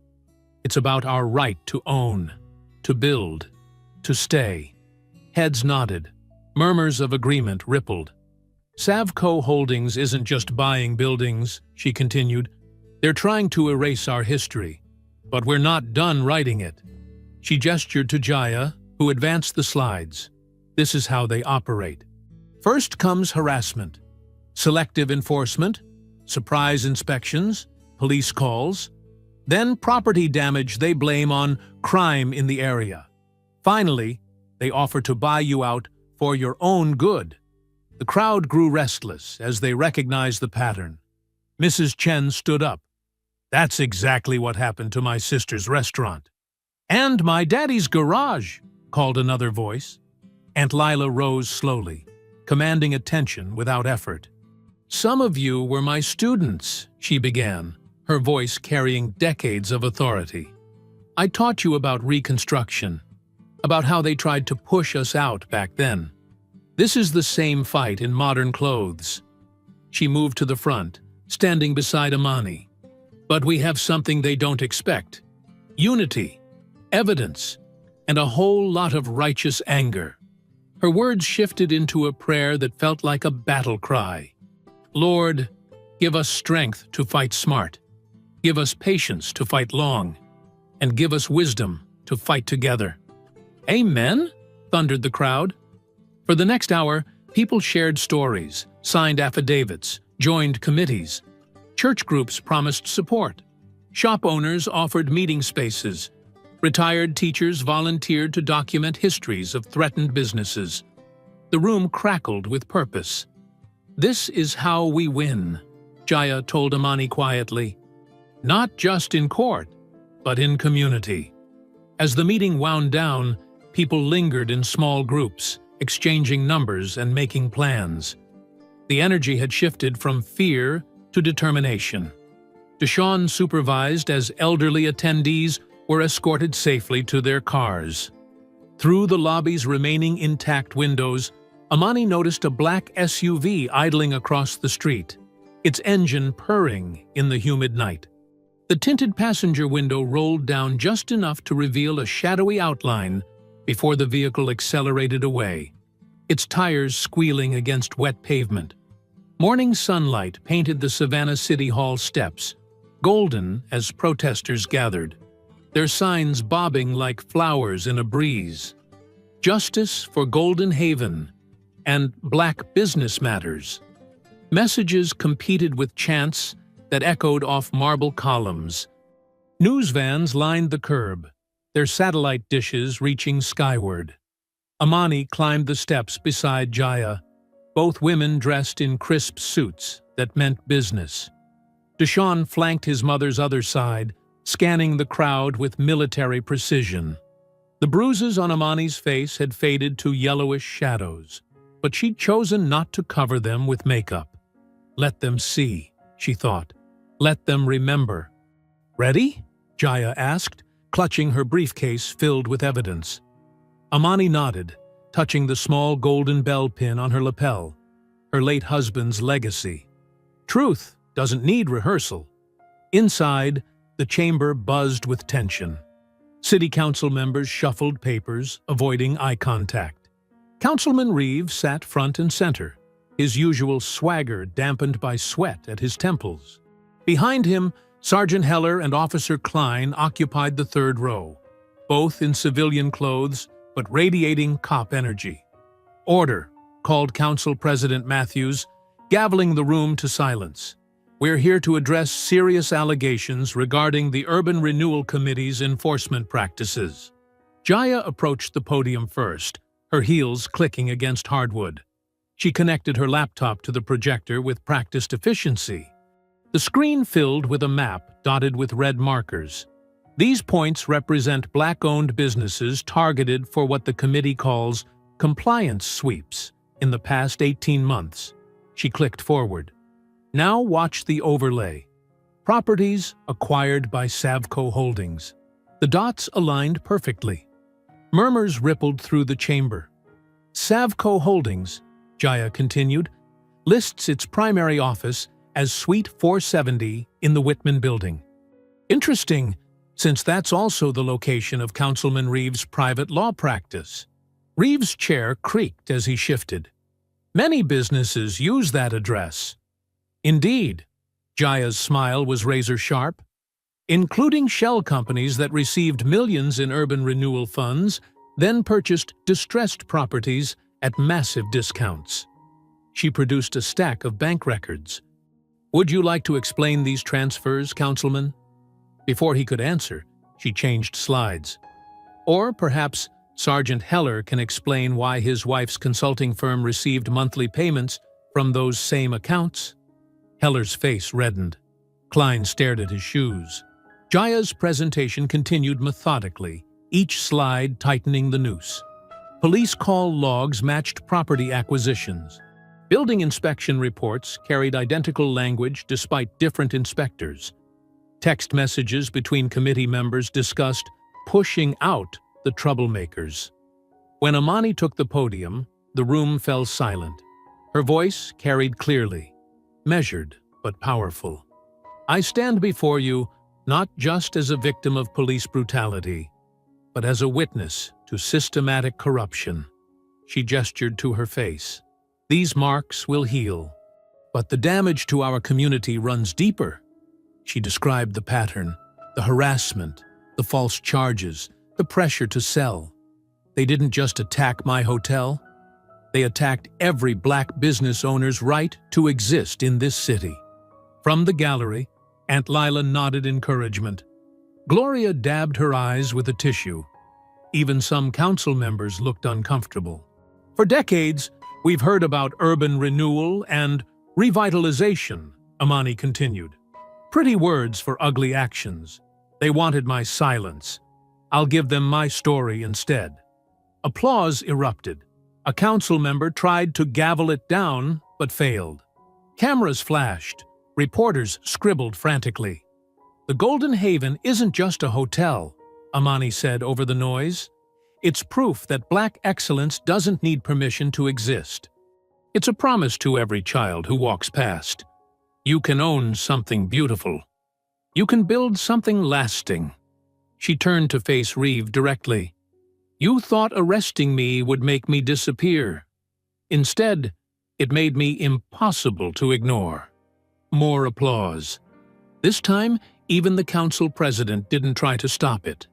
It's about our right to own, to build, to stay. Heads nodded. Murmurs of agreement rippled. Savco Holdings isn't just buying buildings, she continued. They're trying to erase our history, but we're not done writing it. She gestured to Jaya, who advanced the slides. This is how they operate. First comes harassment, selective enforcement, surprise inspections, police calls, then property damage they blame on crime in the area. Finally, they offer to buy you out for your own good. The crowd grew restless as they recognized the pattern. Mrs. Chen stood up. That's exactly what happened to my sister's restaurant. And my daddy's garage, called another voice. Aunt Lila rose slowly, commanding attention without effort. Some of you were my students, she began, her voice carrying decades of authority. I taught you about Reconstruction, about how they tried to push us out back then. This is the same fight in modern clothes. She moved to the front, standing beside Amani. But we have something they don't expect. Unity, evidence, and a whole lot of righteous anger. Her words shifted into a prayer that felt like a battle cry. Lord, give us strength to fight smart. Give us patience to fight long. And give us wisdom to fight together. Amen? Thundered the crowd. For the next hour, people shared stories, signed affidavits, joined committees. Church groups promised support. Shop owners offered meeting spaces. Retired teachers volunteered to document histories of threatened businesses. The room crackled with purpose. This is how we win, Jaya told Amani quietly. Not just in court, but in community. As the meeting wound down, people lingered in small groups, exchanging numbers and making plans. The energy had shifted from fear to determination. Deshawn supervised as elderly attendees were escorted safely to their cars. Through the lobby's remaining intact windows, Amani noticed a black SUV idling across the street, its engine purring in the humid night. The tinted passenger window rolled down just enough to reveal a shadowy outline before the vehicle accelerated away, its tires squealing against wet pavement. Morning sunlight painted the Savannah City Hall steps, golden as protesters gathered, their signs bobbing like flowers in a breeze. Justice for Golden Haven and Black Business Matters. Messages competed with chants that echoed off marble columns. News vans lined the curb, their satellite dishes reaching skyward. Amani climbed the steps beside Jaya, both women dressed in crisp suits that meant business. Deshaun flanked his mother's other side, scanning the crowd with military precision. The bruises on Amani's face had faded to yellowish shadows, but she'd chosen not to cover them with makeup. Let them see, she thought. Let them remember. Ready? Jaya asked, clutching her briefcase filled with evidence. Amani nodded, touching the small golden bell pin on her lapel, her late husband's legacy. Truth doesn't need rehearsal. Inside, the chamber buzzed with tension. City council members shuffled papers, avoiding eye contact. Councilman Reeves sat front and center, his usual swagger dampened by sweat at his temples. Behind him, Sergeant Heller and Officer Klein occupied the third row, both in civilian clothes but radiating cop energy. "Order," called Council President Matthews, gaveling the room to silence. "We're here to address serious allegations regarding the Urban Renewal Committee's enforcement practices." Jaya approached the podium first, her heels clicking against hardwood. She connected her laptop to the projector with practiced efficiency. The screen filled with a map dotted with red markers. These points represent Black-owned businesses targeted for what the committee calls compliance sweeps in the past 18 months. She clicked forward. Now watch the overlay. Properties acquired by Savco Holdings. The dots aligned perfectly. Murmurs rippled through the chamber. Savco Holdings, Jaya continued, lists its primary office as Suite 470 in the Whitman building. Interesting, since that's also the location of Councilman Reeves' private law practice. Reeves' chair creaked as he shifted. Many businesses use that address. Indeed, Jaya's smile was razor-sharp, including shell companies that received millions in urban renewal funds, then purchased distressed properties at massive discounts. She produced a stack of bank records. "Would you like to explain these transfers, Councilman?" Before he could answer, she changed slides. Or perhaps Sergeant Heller can explain why his wife's consulting firm received monthly payments from those same accounts. Heller's face reddened. Klein stared at his shoes. Jaya's presentation continued methodically, each slide tightening the noose. Police call logs matched property acquisitions. Building inspection reports carried identical language despite different inspectors. Text messages between committee members discussed pushing out the troublemakers. When Amani took the podium, the room fell silent. Her voice carried clearly, measured but powerful. "I stand before you not just as a victim of police brutality, but as a witness to systematic corruption." She gestured to her face. "These marks will heal, but the damage to our community runs deeper." She described the pattern, the harassment, the false charges, the pressure to sell. "They didn't just attack my hotel. They attacked every Black business owner's right to exist in this city." From the gallery, Aunt Lila nodded encouragement. Gloria dabbed her eyes with a tissue. Even some council members looked uncomfortable. "For decades, we've heard about urban renewal and revitalization," Amani continued. "Pretty words for ugly actions. They wanted my silence. I'll give them my story instead." Applause erupted. A council member tried to gavel it down, but failed. Cameras flashed. Reporters scribbled frantically. "The Golden Haven isn't just a hotel," Amani said over the noise. "It's proof that Black excellence doesn't need permission to exist. It's a promise to every child who walks past. You can own something beautiful. You can build something lasting." She turned to face Reeve directly. "You thought arresting me would make me disappear. Instead, it made me impossible to ignore." More applause. This time, even the council president didn't try to stop it.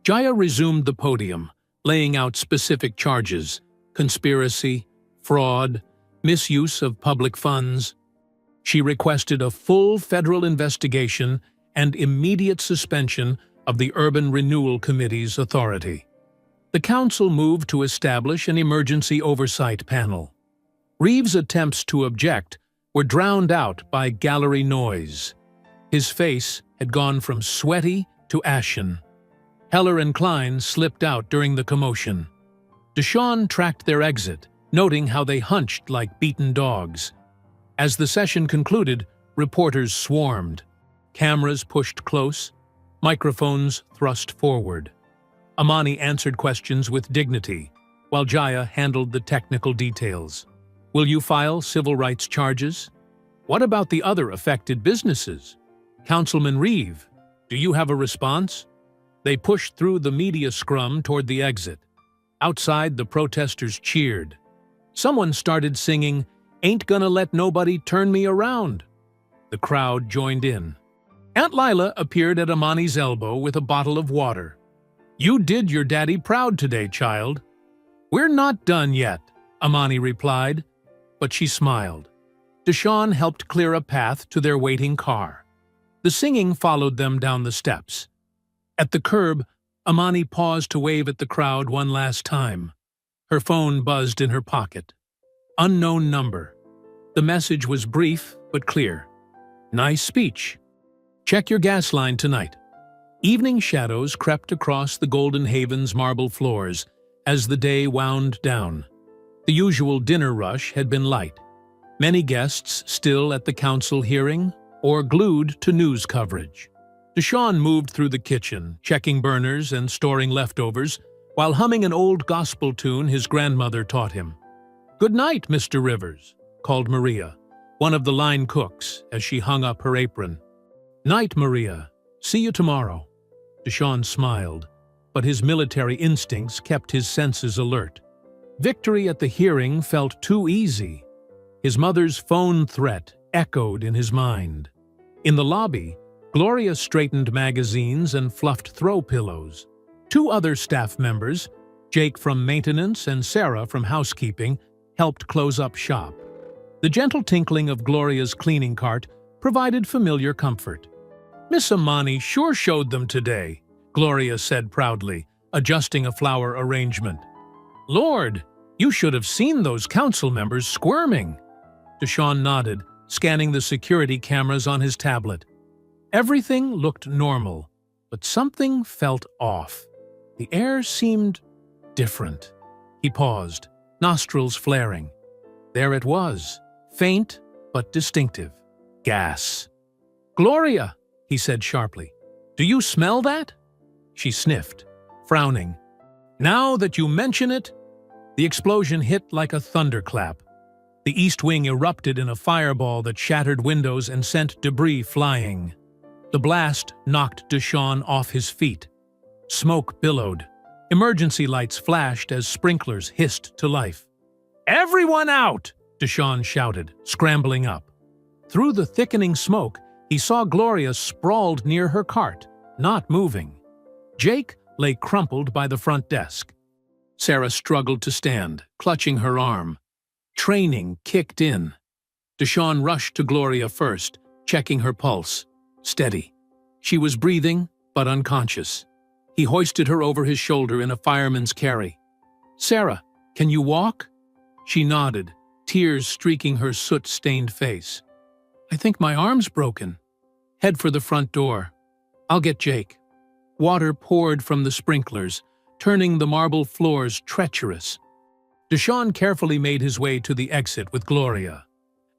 Jaya resumed the podium, laying out specific charges: conspiracy, fraud, misuse of public funds. She requested a full federal investigation and immediate suspension of the Urban Renewal Committee's authority. The council moved to establish an emergency oversight panel. Reeves' attempts to object were drowned out by gallery noise. His face had gone from sweaty to ashen. Heller and Klein slipped out during the commotion. Deshawn tracked their exit, noting how they hunched like beaten dogs. As the session concluded, reporters swarmed. Cameras pushed close, microphones thrust forward. Amani answered questions with dignity, while Jaya handled the technical details. Will you file civil rights charges? What about the other affected businesses? Councilman Reeve, do you have a response? They pushed through the media scrum toward the exit. Outside, the protesters cheered. Someone started singing, "Ain't gonna let nobody turn me around." The crowd joined in. Aunt Lila appeared at Amani's elbow with a bottle of water. "You did your daddy proud today, child." "We're not done yet," Amani replied, but she smiled. Deshawn helped clear a path to their waiting car. The singing followed them down the steps. At the curb, Amani paused to wave at the crowd one last time. Her phone buzzed in her pocket. Unknown number. The message was brief but clear. "Nice speech. Check your gas line tonight." Evening shadows crept across the Golden Haven's marble floors as the day wound down. The usual dinner rush had been light. Many guests still at the council hearing or glued to news coverage. Deshawn moved through the kitchen, checking burners and storing leftovers, while humming an old gospel tune his grandmother taught him. "Good night, Mr. Rivers," called Maria, one of the line cooks, as she hung up her apron. "Night, Maria. See you tomorrow." Deshawn smiled, but his military instincts kept his senses alert. Victory at the hearing felt too easy. His mother's phone threat echoed in his mind. In the lobby, Gloria straightened magazines and fluffed throw pillows. Two other staff members, Jake from maintenance and Sarah from housekeeping, helped close up shop. The gentle tinkling of Gloria's cleaning cart provided familiar comfort. "Miss Amani sure showed them today," Gloria said proudly, adjusting a flower arrangement. "Lord, you should have seen those council members squirming." Deshawn nodded, scanning the security cameras on his tablet. Everything looked normal, but something felt off. The air seemed different. He paused, nostrils flaring. There it was, faint but distinctive. Gas. "Gloria," he said sharply, "do you smell that?" She sniffed, frowning. "Now that you mention it..." The explosion hit like a thunderclap. The east wing erupted in a fireball that shattered windows and sent debris flying. The blast knocked Deshawn off his feet. Smoke billowed. Emergency lights flashed as sprinklers hissed to life. "Everyone out!" Deshawn shouted, scrambling up. Through the thickening smoke, he saw Gloria sprawled near her cart, not moving. Jake lay crumpled by the front desk. Sarah struggled to stand, clutching her arm. Training kicked in. Deshawn rushed to Gloria first, checking her pulse. Steady. She was breathing, but unconscious. He hoisted her over his shoulder in a fireman's carry. "Sarah, can you walk?" She nodded, tears streaking her soot-stained face. "I think my arm's broken." "Head for the front door. I'll get Jake." Water poured from the sprinklers, turning the marble floors treacherous. Deshawn carefully made his way to the exit with Gloria.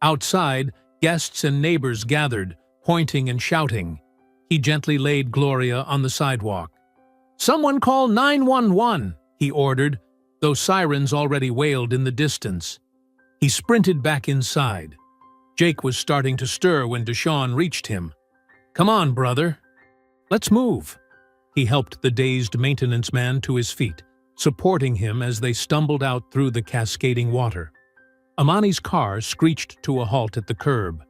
Outside, guests and neighbors gathered, pointing and shouting. He gently laid Gloria on the sidewalk. "Someone call 911, he ordered, though sirens already wailed in the distance. He sprinted back inside. Jake was starting to stir when Deshawn reached him. "Come on, brother. Let's move." He helped the dazed maintenance man to his feet, supporting him as they stumbled out through the cascading water. Amani's car screeched to a halt at the curb.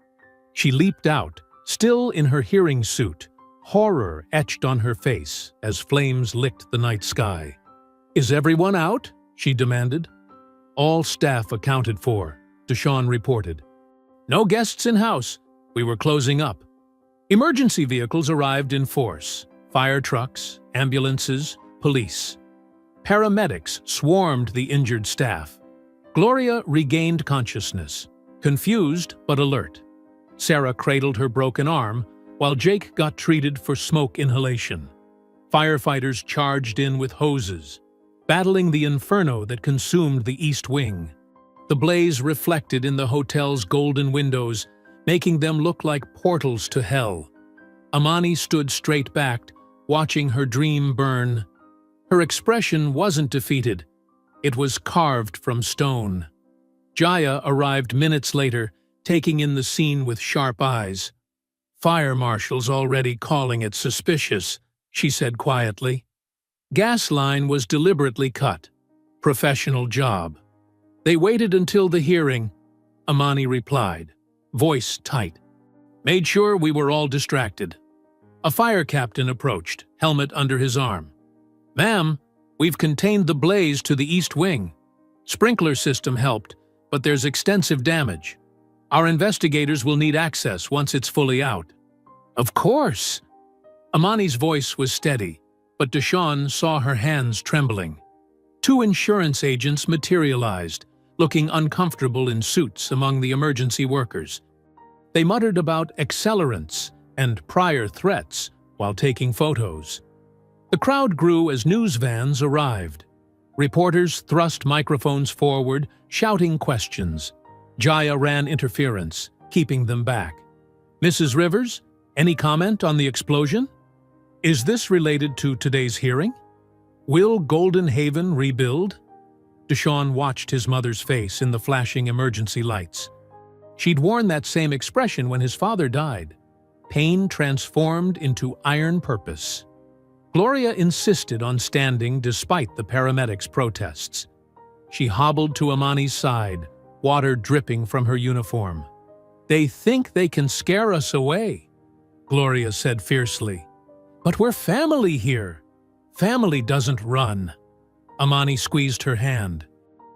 She leaped out, still in her hearing suit, horror etched on her face as flames licked the night sky. "Is everyone out?" she demanded. "All staff accounted for," Deshawn reported. No guests in house. We were closing up. Emergency vehicles arrived in force. Fire trucks, ambulances, police. Paramedics swarmed the injured staff. Gloria regained consciousness, confused but alert. Sarah cradled her broken arm, while Jake got treated for smoke inhalation. Firefighters charged in with hoses, battling the inferno that consumed the East Wing. The blaze reflected in the hotel's golden windows, making them look like portals to hell. Amani stood straight-backed, watching her dream burn. Her expression wasn't defeated. It was carved from stone. Jaya arrived minutes later, taking in the scene with sharp eyes. "Fire marshal's already calling it suspicious," she said quietly. Gas line was deliberately cut. Professional job. "They waited until the hearing," Amani replied, voice tight. "Made sure we were all distracted." A fire captain approached, helmet under his arm. "Ma'am, we've contained the blaze to the East Wing. Sprinkler system helped, but there's extensive damage. Our investigators will need access once it's fully out." "Of course." Amani's voice was steady, but Deshawn saw her hands trembling. Two insurance agents materialized, looking uncomfortable in suits among the emergency workers. They muttered about accelerants and prior threats while taking photos. The crowd grew as news vans arrived. Reporters thrust microphones forward, shouting questions. Jaya ran interference, keeping them back. "Mrs. Rivers, any comment on the explosion? Is this related to today's hearing? Will Golden Haven rebuild?" Deshawn watched his mother's face in the flashing emergency lights. She'd worn that same expression when his father died. Pain transformed into iron purpose. Gloria insisted on standing despite the paramedics' protests. She hobbled to Amani's side, water dripping from her uniform. "They think they can scare us away," Gloria said fiercely. "But we're family here. Family doesn't run." Amani squeezed her hand.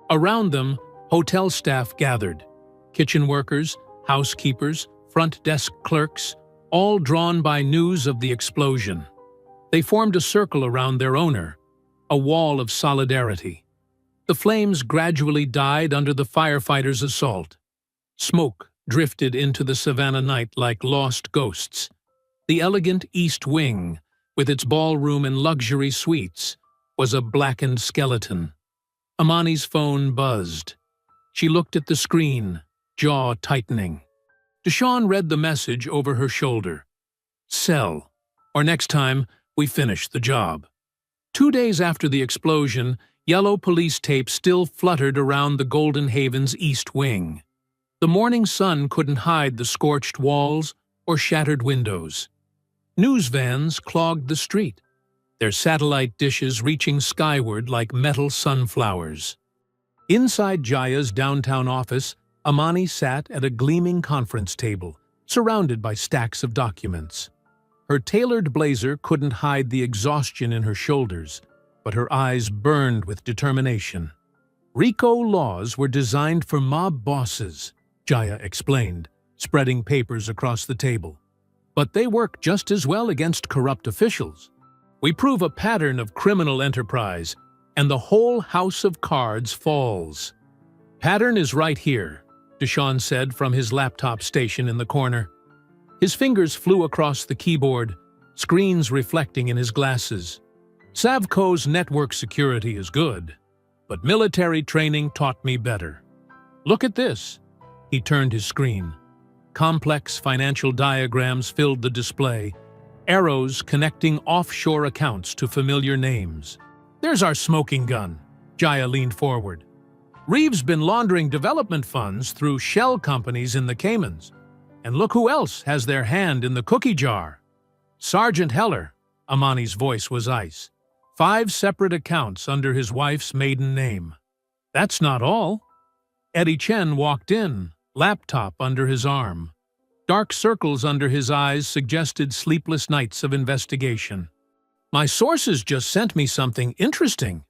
Around them, hotel staff gathered. Kitchen workers, housekeepers, front desk clerks, all drawn by news of the explosion. They formed a circle around their owner, a wall of solidarity. The flames gradually died under the firefighters' assault. Smoke drifted into the Savannah night like lost ghosts. The elegant East Wing, with its ballroom and luxury suites, was a blackened skeleton. Amani's phone buzzed. She looked at the screen, jaw tightening. Deshawn read the message over her shoulder. "Sell, or next time, we finish the job." 2 days after the explosion, yellow police tape still fluttered around the Golden Haven's East Wing. The morning sun couldn't hide the scorched walls or shattered windows. News vans clogged the street, their satellite dishes reaching skyward like metal sunflowers. Inside Jaya's downtown office, Amani sat at a gleaming conference table, surrounded by stacks of documents. Her tailored blazer couldn't hide the exhaustion in her shoulders, but her eyes burned with determination. RICO laws were designed for mob bosses, Jaya explained, spreading papers across the table. But they work just as well against corrupt officials. We prove a pattern of criminal enterprise, and the whole house of cards falls. "Pattern is right here," Deshawn said from his laptop station in the corner. His fingers flew across the keyboard, screens reflecting in his glasses. "Savco's network security is good, but military training taught me better. Look at this." He turned his screen. Complex financial diagrams filled the display, arrows connecting offshore accounts to familiar names. "There's our smoking gun," Jaya leaned forward. "Reeves been laundering development funds through shell companies in the Caymans. And look who else has their hand in the cookie jar. Sergeant Heller," Amani's voice was ice. 5 separate accounts under his wife's maiden name. "That's not all." Eddie Chen walked in, laptop under his arm. Dark circles under his eyes suggested sleepless nights of investigation. "My sources just sent me something interesting."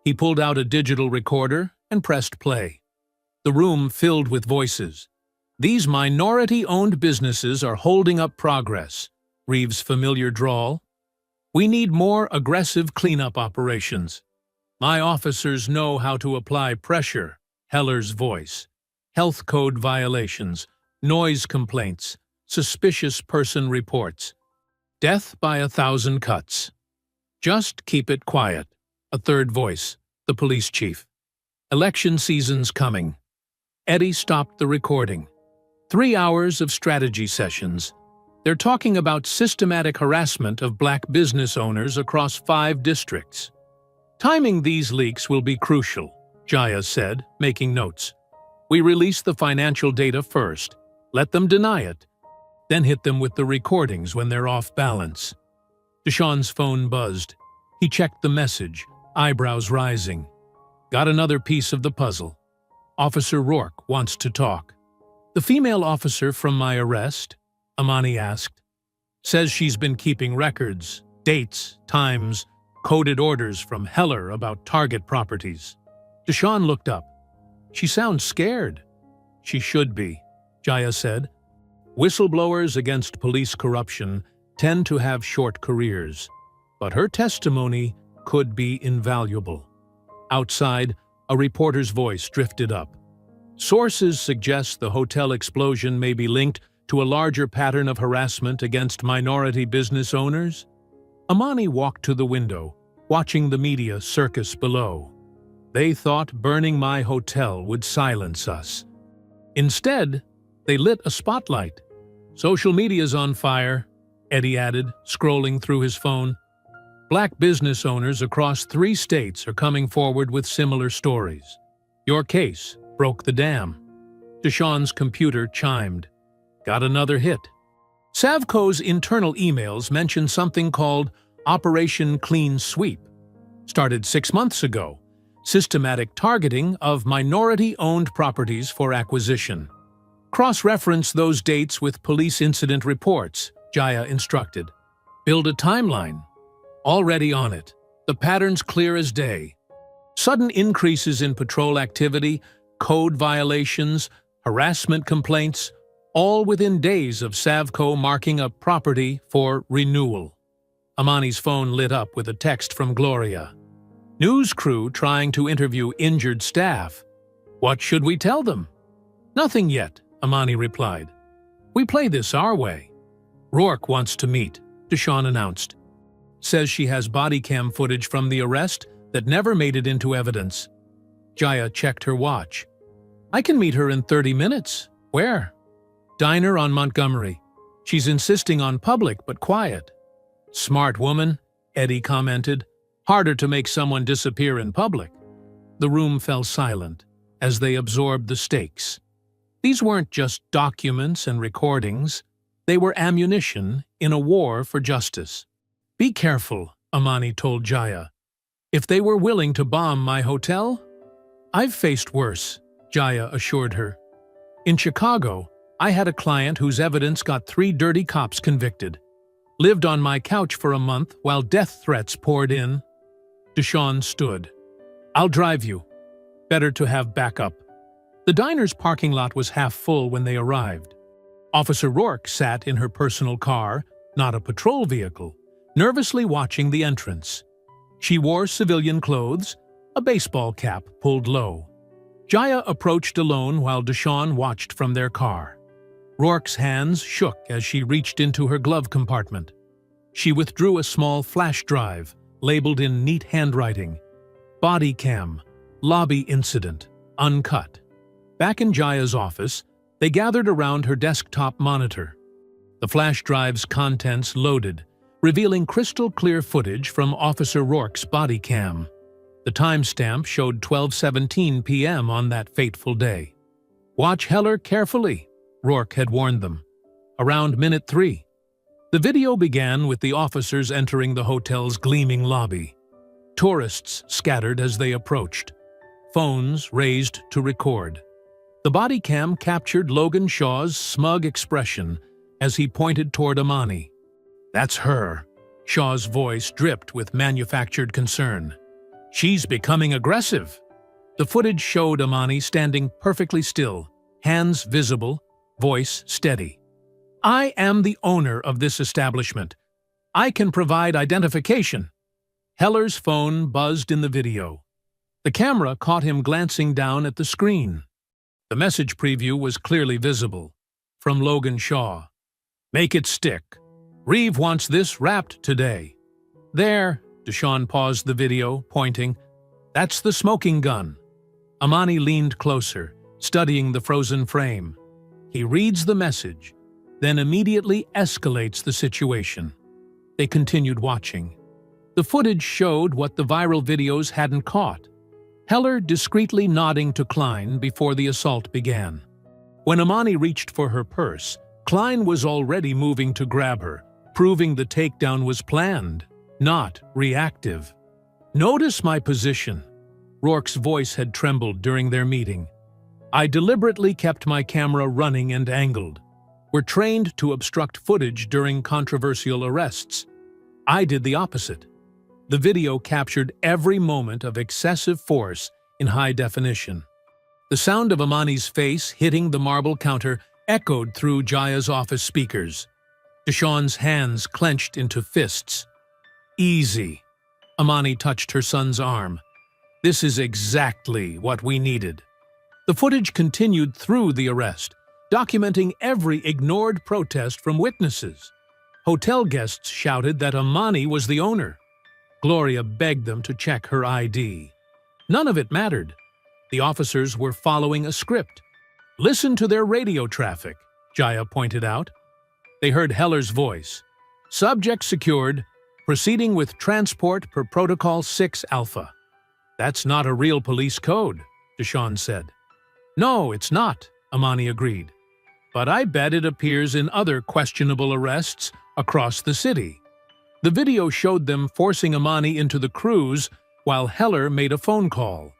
He pulled out a digital recorder and pressed play. The room filled with voices. These minority-owned businesses are holding up progress. Reeves' familiar drawl. We need more aggressive cleanup operations. My officers know how to apply pressure. Heller's voice. Health code violations, noise complaints, suspicious person reports. Death by 1,000 cuts. Just keep it quiet. A third voice. The police chief. Election season's coming. Eddie stopped the recording. 3 hours of strategy sessions. They're talking about systematic harassment of black business owners across 5 districts. Timing these leaks will be crucial, Jaya said, making notes. We release the financial data first, let them deny it, then hit them with the recordings when they're off balance. Deshawn's phone buzzed. He checked the message, eyebrows rising. Got another piece of the puzzle. Officer Rourke wants to talk. The female officer from my arrest, Amani asked, says she's been keeping records, dates, times, coded orders from Heller about target properties. Deshawn looked up. She sounds scared. She should be, Jaya said. Whistleblowers against police corruption tend to have short careers, but her testimony could be invaluable. Outside, a reporter's voice drifted up. Sources suggest the hotel explosion may be linked to a larger pattern of harassment against minority business owners. Amani walked to the window, watching the media circus below. They thought burning my hotel would silence us. Instead, they lit a spotlight. Social media's on fire, Eddie added, scrolling through his phone. Black business owners across 3 states are coming forward with similar stories. Your case broke the dam. Deshawn's computer chimed. Got another hit. Savco's internal emails mention something called Operation Clean Sweep. Started 6 months ago. Systematic targeting of minority-owned properties for acquisition. Cross-reference those dates with police incident reports, Jaya instructed. Build a timeline. Already on it. The pattern's clear as day. Sudden increases in patrol activity, code violations, harassment complaints, all within days of Savco marking a property for renewal. Amani's phone lit up with a text from Gloria. News crew trying to interview injured staff. What should we tell them? Nothing yet, Amani replied. We play this our way. Rourke wants to meet, Deshawn announced. Says she has body cam footage from the arrest that never made it into evidence. Jaya checked her watch. I can meet her in 30 minutes. Where? Diner on Montgomery. She's insisting on public but quiet. Smart woman, Eddie commented. Harder to make someone disappear in public. The room fell silent as they absorbed the stakes. These weren't just documents and recordings. They were ammunition in a war for justice. Be careful, Amani told Jaya. If they were willing to bomb my hotel? I've faced worse, Jaya assured her. In Chicago, I had a client whose evidence got 3 dirty cops convicted. Lived on my couch for a month while death threats poured in. Deshawn stood. I'll drive you. Better to have backup. The diner's parking lot was half full when they arrived. Officer Rourke sat in her personal car, not a patrol vehicle, nervously watching the entrance. She wore civilian clothes, a baseball cap pulled low. Jaya approached alone while Deshawn watched from their car. Rourke's hands shook as she reached into her glove compartment. She withdrew a small flash drive, labeled in neat handwriting. Body cam, lobby incident, uncut. Back in Jaya's office, they gathered around her desktop monitor. The flash drive's contents loaded, revealing crystal-clear footage from Officer Rourke's body cam. The timestamp showed 12:17 p.m. on that fateful day. Watch Heller carefully, Rourke had warned them. Around minute 3. The video began with the officers entering the hotel's gleaming lobby. Tourists scattered as they approached. Phones raised to record. The body cam captured Logan Shaw's smug expression as he pointed toward Amani. That's her. Shaw's voice dripped with manufactured concern. She's becoming aggressive. The footage showed Amani standing perfectly still, hands visible, voice steady. "I am the owner of this establishment. I can provide identification." Heller's phone buzzed in the video. The camera caught him glancing down at the screen. The message preview was clearly visible. From Logan Shaw. "Make it stick. Reeve wants this wrapped today." "There," Deshawn paused the video, pointing. "That's the smoking gun." Amani leaned closer, studying the frozen frame. He reads the message, then immediately escalates the situation. They continued watching. The footage showed what the viral videos hadn't caught. Heller discreetly nodding to Klein before the assault began. When Amani reached for her purse, Klein was already moving to grab her, proving the takedown was planned, not reactive. "Notice my position." Rourke's voice had trembled during their meeting. "I deliberately kept my camera running and angled. We're trained to obstruct footage during controversial arrests. I did the opposite." The video captured every moment of excessive force in high definition. The sound of Amani's face hitting the marble counter echoed through Jaya's office speakers. Deshawn's hands clenched into fists. "Easy." Amani touched her son's arm. "This is exactly what we needed." The footage continued through the arrest, documenting every ignored protest from witnesses. Hotel guests shouted that Amani was the owner. Gloria begged them to check her ID. None of it mattered. The officers were following a script. "Listen to their radio traffic," Jaya pointed out. They heard Heller's voice. "Subject secured, proceeding with transport per Protocol 6 Alpha." "That's not a real police code," Deshawn said. "No, it's not," Amani agreed. "But I bet it appears in other questionable arrests across the city." The video showed them forcing Amani into the cruise while Heller made a phone call.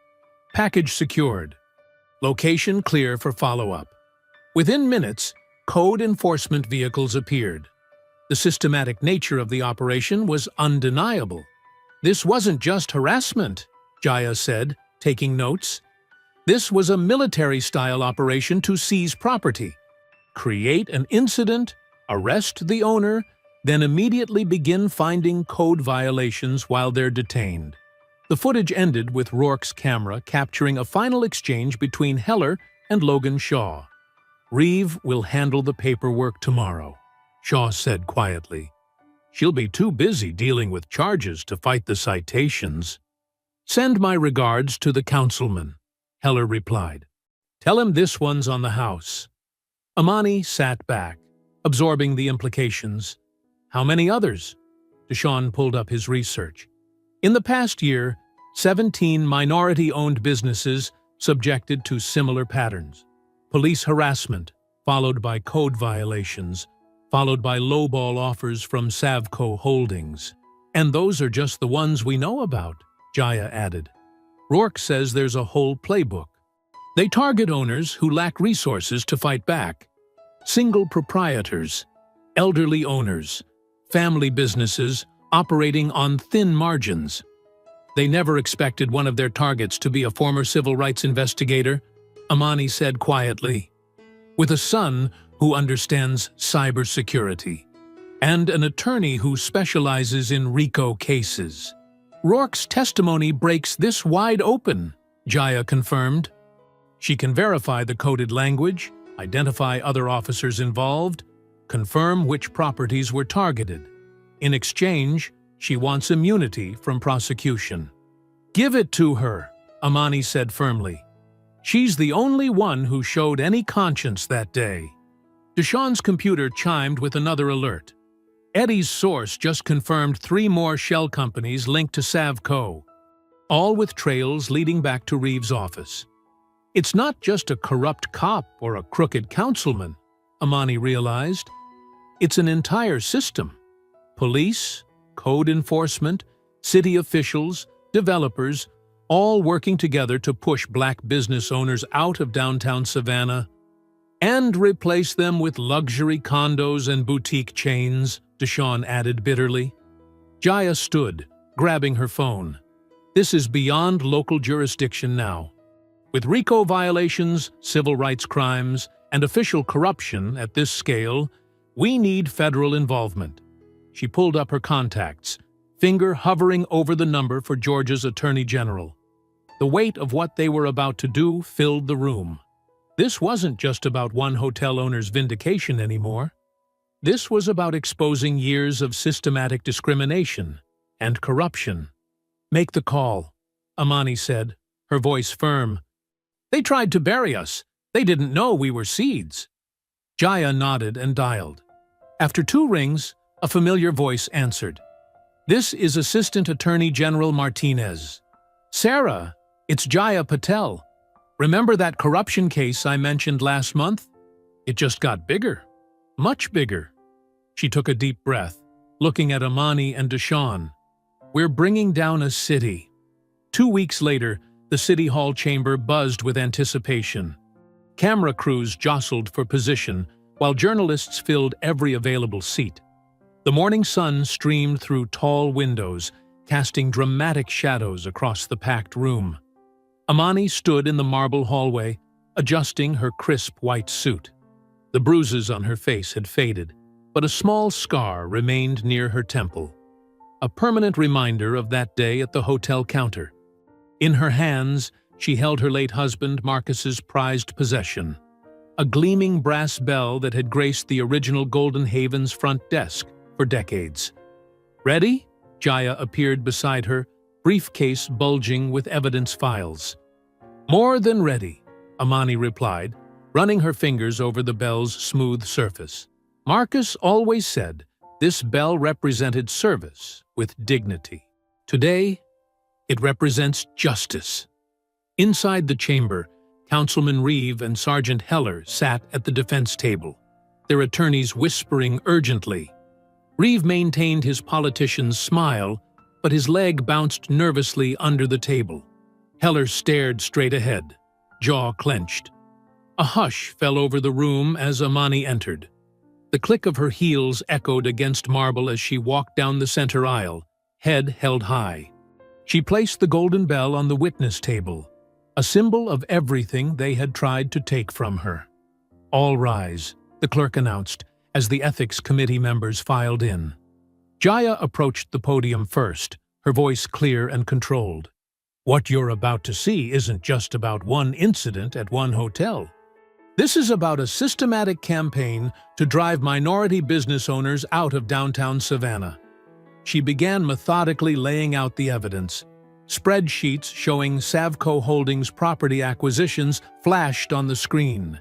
Package secured. Location clear for follow-up. Within minutes, code enforcement vehicles appeared. The systematic nature of the operation was undeniable. "This wasn't just harassment," Jaya said, taking notes. "This was a military-style operation to seize property. Create an incident, arrest the owner, then immediately begin finding code violations while they're detained." The footage ended with Rourke's camera capturing a final exchange between Heller and Logan Shaw. "Reeve will handle the paperwork tomorrow," Shaw said quietly. "She'll be too busy dealing with charges to fight the citations." "Send my regards to the councilman," Heller replied. "Tell him this one's on the house." Amani sat back, absorbing the implications. How many others? Deshawn pulled up his research. In the past year, 17 minority-owned businesses subjected to similar patterns. Police harassment, followed by code violations, followed by lowball offers from Savco Holdings. "And those are just the ones we know about," Jaya added. "Rourke says there's a whole playbook. They target owners who lack resources to fight back. Single proprietors, elderly owners, family businesses operating on thin margins. They never expected one of their targets to be a former civil rights investigator," Amani said quietly, "with a son who understands cybersecurity, and an attorney who specializes in RICO cases." "Rourke's testimony breaks this wide open," Jaya confirmed. "She can verify the coded language, identify other officers involved, confirm which properties were targeted. In exchange, she wants immunity from prosecution." "Give it to her," Amani said firmly. "She's the only one who showed any conscience that day." Deshawn's computer chimed with another alert. Eddie's source just confirmed 3 more shell companies linked to Savco, all with trails leading back to Reeve's office. "It's not just a corrupt cop or a crooked councilman," Amani realized. "It's an entire system. Police, code enforcement, city officials, developers, all working together to push black business owners out of downtown Savannah and replace them with luxury condos and boutique chains," Deshawn added bitterly. Jaya stood, grabbing her phone. "This is beyond local jurisdiction now. With RICO violations, civil rights crimes, and official corruption at this scale, we need federal involvement. She pulled up her contacts, finger hovering over the number for Georgia's Attorney General. The weight of what they were about to do filled the room. This wasn't just about one hotel owner's vindication anymore. This was about exposing years of systematic discrimination and corruption. "Make the call," Amani said, her voice firm. "They tried to bury us. They didn't know we were seeds." Jaya nodded and dialed. After 2 rings, a familiar voice answered. "This is Assistant Attorney General Martinez." "Sarah, it's Jaya Patel. Remember that corruption case I mentioned last month? It just got bigger. Much bigger." She took a deep breath, looking at Amani and Deshawn. "We're bringing down a city." 2 weeks later, the City Hall chamber buzzed with anticipation. Camera crews jostled for position, while journalists filled every available seat. The morning sun streamed through tall windows, casting dramatic shadows across the packed room. Amani stood in the marble hallway, adjusting her crisp white suit. The bruises on her face had faded, but a small scar remained near her temple, a permanent reminder of that day at the hotel counter. In her hands, she held her late husband Marcus's prized possession, a gleaming brass bell that had graced the original Golden Haven's front desk for decades. "Ready?" Jaya appeared beside her, briefcase bulging with evidence files. "More than ready," Amani replied, running her fingers over the bell's smooth surface. "Marcus always said this bell represented service with dignity. Today, it represents justice." Inside the chamber, Councilman Reeve and Sergeant Heller sat at the defense table, their attorneys whispering urgently. Reeve maintained his politician's smile, but his leg bounced nervously under the table. Heller stared straight ahead, jaw clenched. A hush fell over the room as Amani entered. The click of her heels echoed against marble as she walked down the center aisle, head held high. She placed the golden bell on the witness table, a symbol of everything they had tried to take from her. "All rise," the clerk announced, as the ethics committee members filed in. Jaya approached the podium first, her voice clear and controlled. "What you're about to see isn't just about one incident at one hotel. This is about a systematic campaign to drive minority business owners out of downtown Savannah." She began methodically laying out the evidence. Spreadsheets showing Savco Holdings property acquisitions flashed on the screen,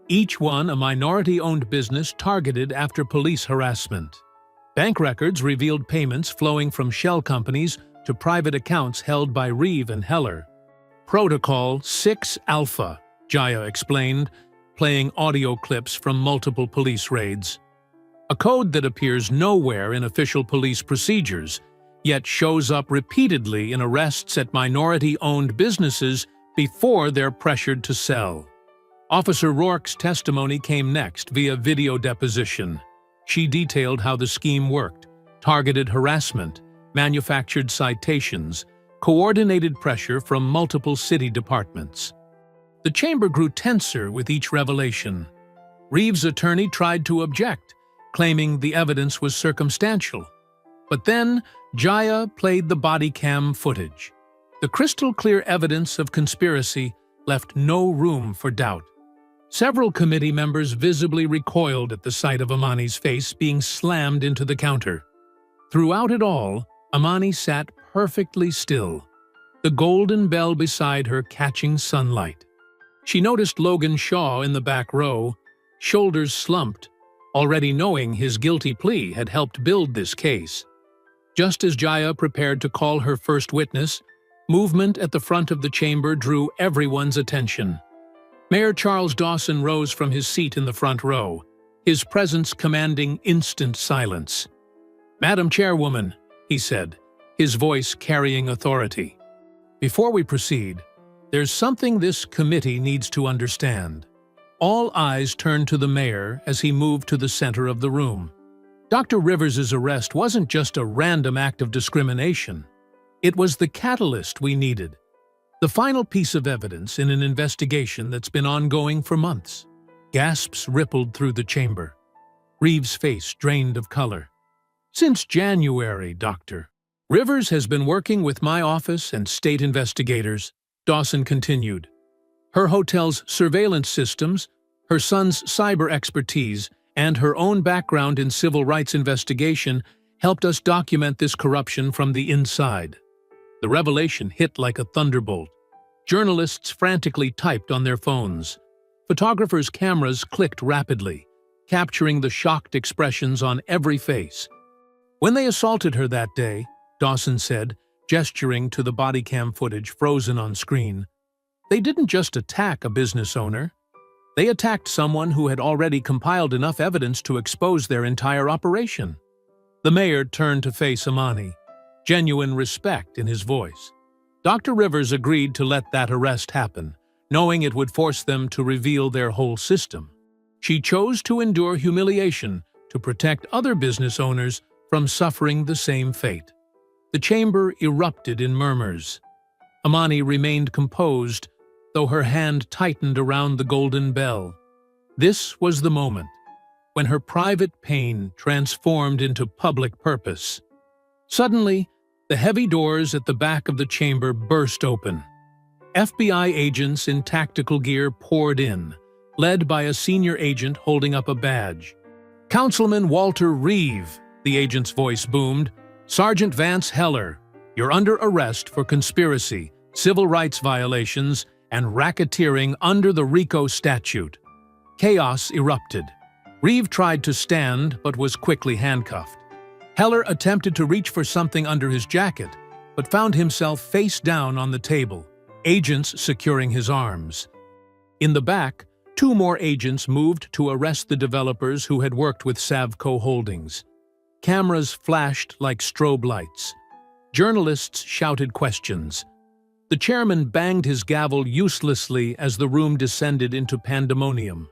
each one a minority-owned business targeted after police harassment. Bank records revealed payments flowing from shell companies to private accounts held by Reeve and Heller. "Protocol 6 Alpha," Jaya explained, playing audio clips from multiple police raids. A code that appears nowhere in official police procedures, yet shows up repeatedly in arrests at minority-owned businesses before they're pressured to sell. Officer Rourke's testimony came next via video deposition. She detailed how the scheme worked: targeted harassment, manufactured citations, coordinated pressure from multiple city departments. The chamber grew tenser with each revelation. Reeve's attorney tried to object, claiming the evidence was circumstantial. But then, Jaya played the body cam footage. The crystal-clear evidence of conspiracy left no room for doubt. Several committee members visibly recoiled at the sight of Amani's face being slammed into the counter. Throughout it all, Amani sat perfectly still, the golden bell beside her catching sunlight. She noticed Logan Shaw in the back row, shoulders slumped, already knowing his guilty plea had helped build this case. Just as Jaya prepared to call her first witness, movement at the front of the chamber drew everyone's attention. Mayor Charles Dawson rose from his seat in the front row, his presence commanding instant silence. "Madam Chairwoman," he said, his voice carrying authority. "Before we proceed, there's something this committee needs to understand." All eyes turned to the mayor as he moved to the center of the room. Dr. Rivers's arrest wasn't just a random act of discrimination. It was the catalyst we needed, the final piece of evidence in an investigation that's been ongoing for months. Gasps rippled through the chamber. Reeves' face drained of color. "Since January, Doctor. Rivers has been working with my office and state investigators," Dawson continued. "Her hotel's surveillance systems, her son's cyber expertise, and her own background in civil rights investigation helped us document this corruption from the inside." The revelation hit like a thunderbolt. Journalists frantically typed on their phones. Photographers' cameras clicked rapidly, capturing the shocked expressions on every face. "When they assaulted her that day," Dawson said, gesturing to the body cam footage frozen on screen, "they didn't just attack a business owner. They attacked someone who had already compiled enough evidence to expose their entire operation." The mayor turned to face Amani, genuine respect in his voice. Dr. Rivers agreed to let that arrest happen, knowing it would force them to reveal their whole system. She chose to endure humiliation to protect other business owners from suffering the same fate. The chamber erupted in murmurs. Amani remained composed, though her hand tightened around the golden bell. This was the moment when her private pain transformed into public purpose. Suddenly, the heavy doors at the back of the chamber burst open. FBI agents in tactical gear poured in, led by a senior agent holding up a badge. "Councilman Walter Reeve," the agent's voice boomed. "Sergeant Vance Heller, you're under arrest for conspiracy, civil rights violations, and racketeering under the RICO statute." Chaos erupted. Reeve tried to stand but was quickly handcuffed. Heller attempted to reach for something under his jacket, but found himself face down on the table, agents securing his arms. In the back, 2 more agents moved to arrest the developers who had worked with Savco Holdings. Cameras flashed like strobe lights. Journalists shouted questions. The chairman banged his gavel uselessly as the room descended into pandemonium.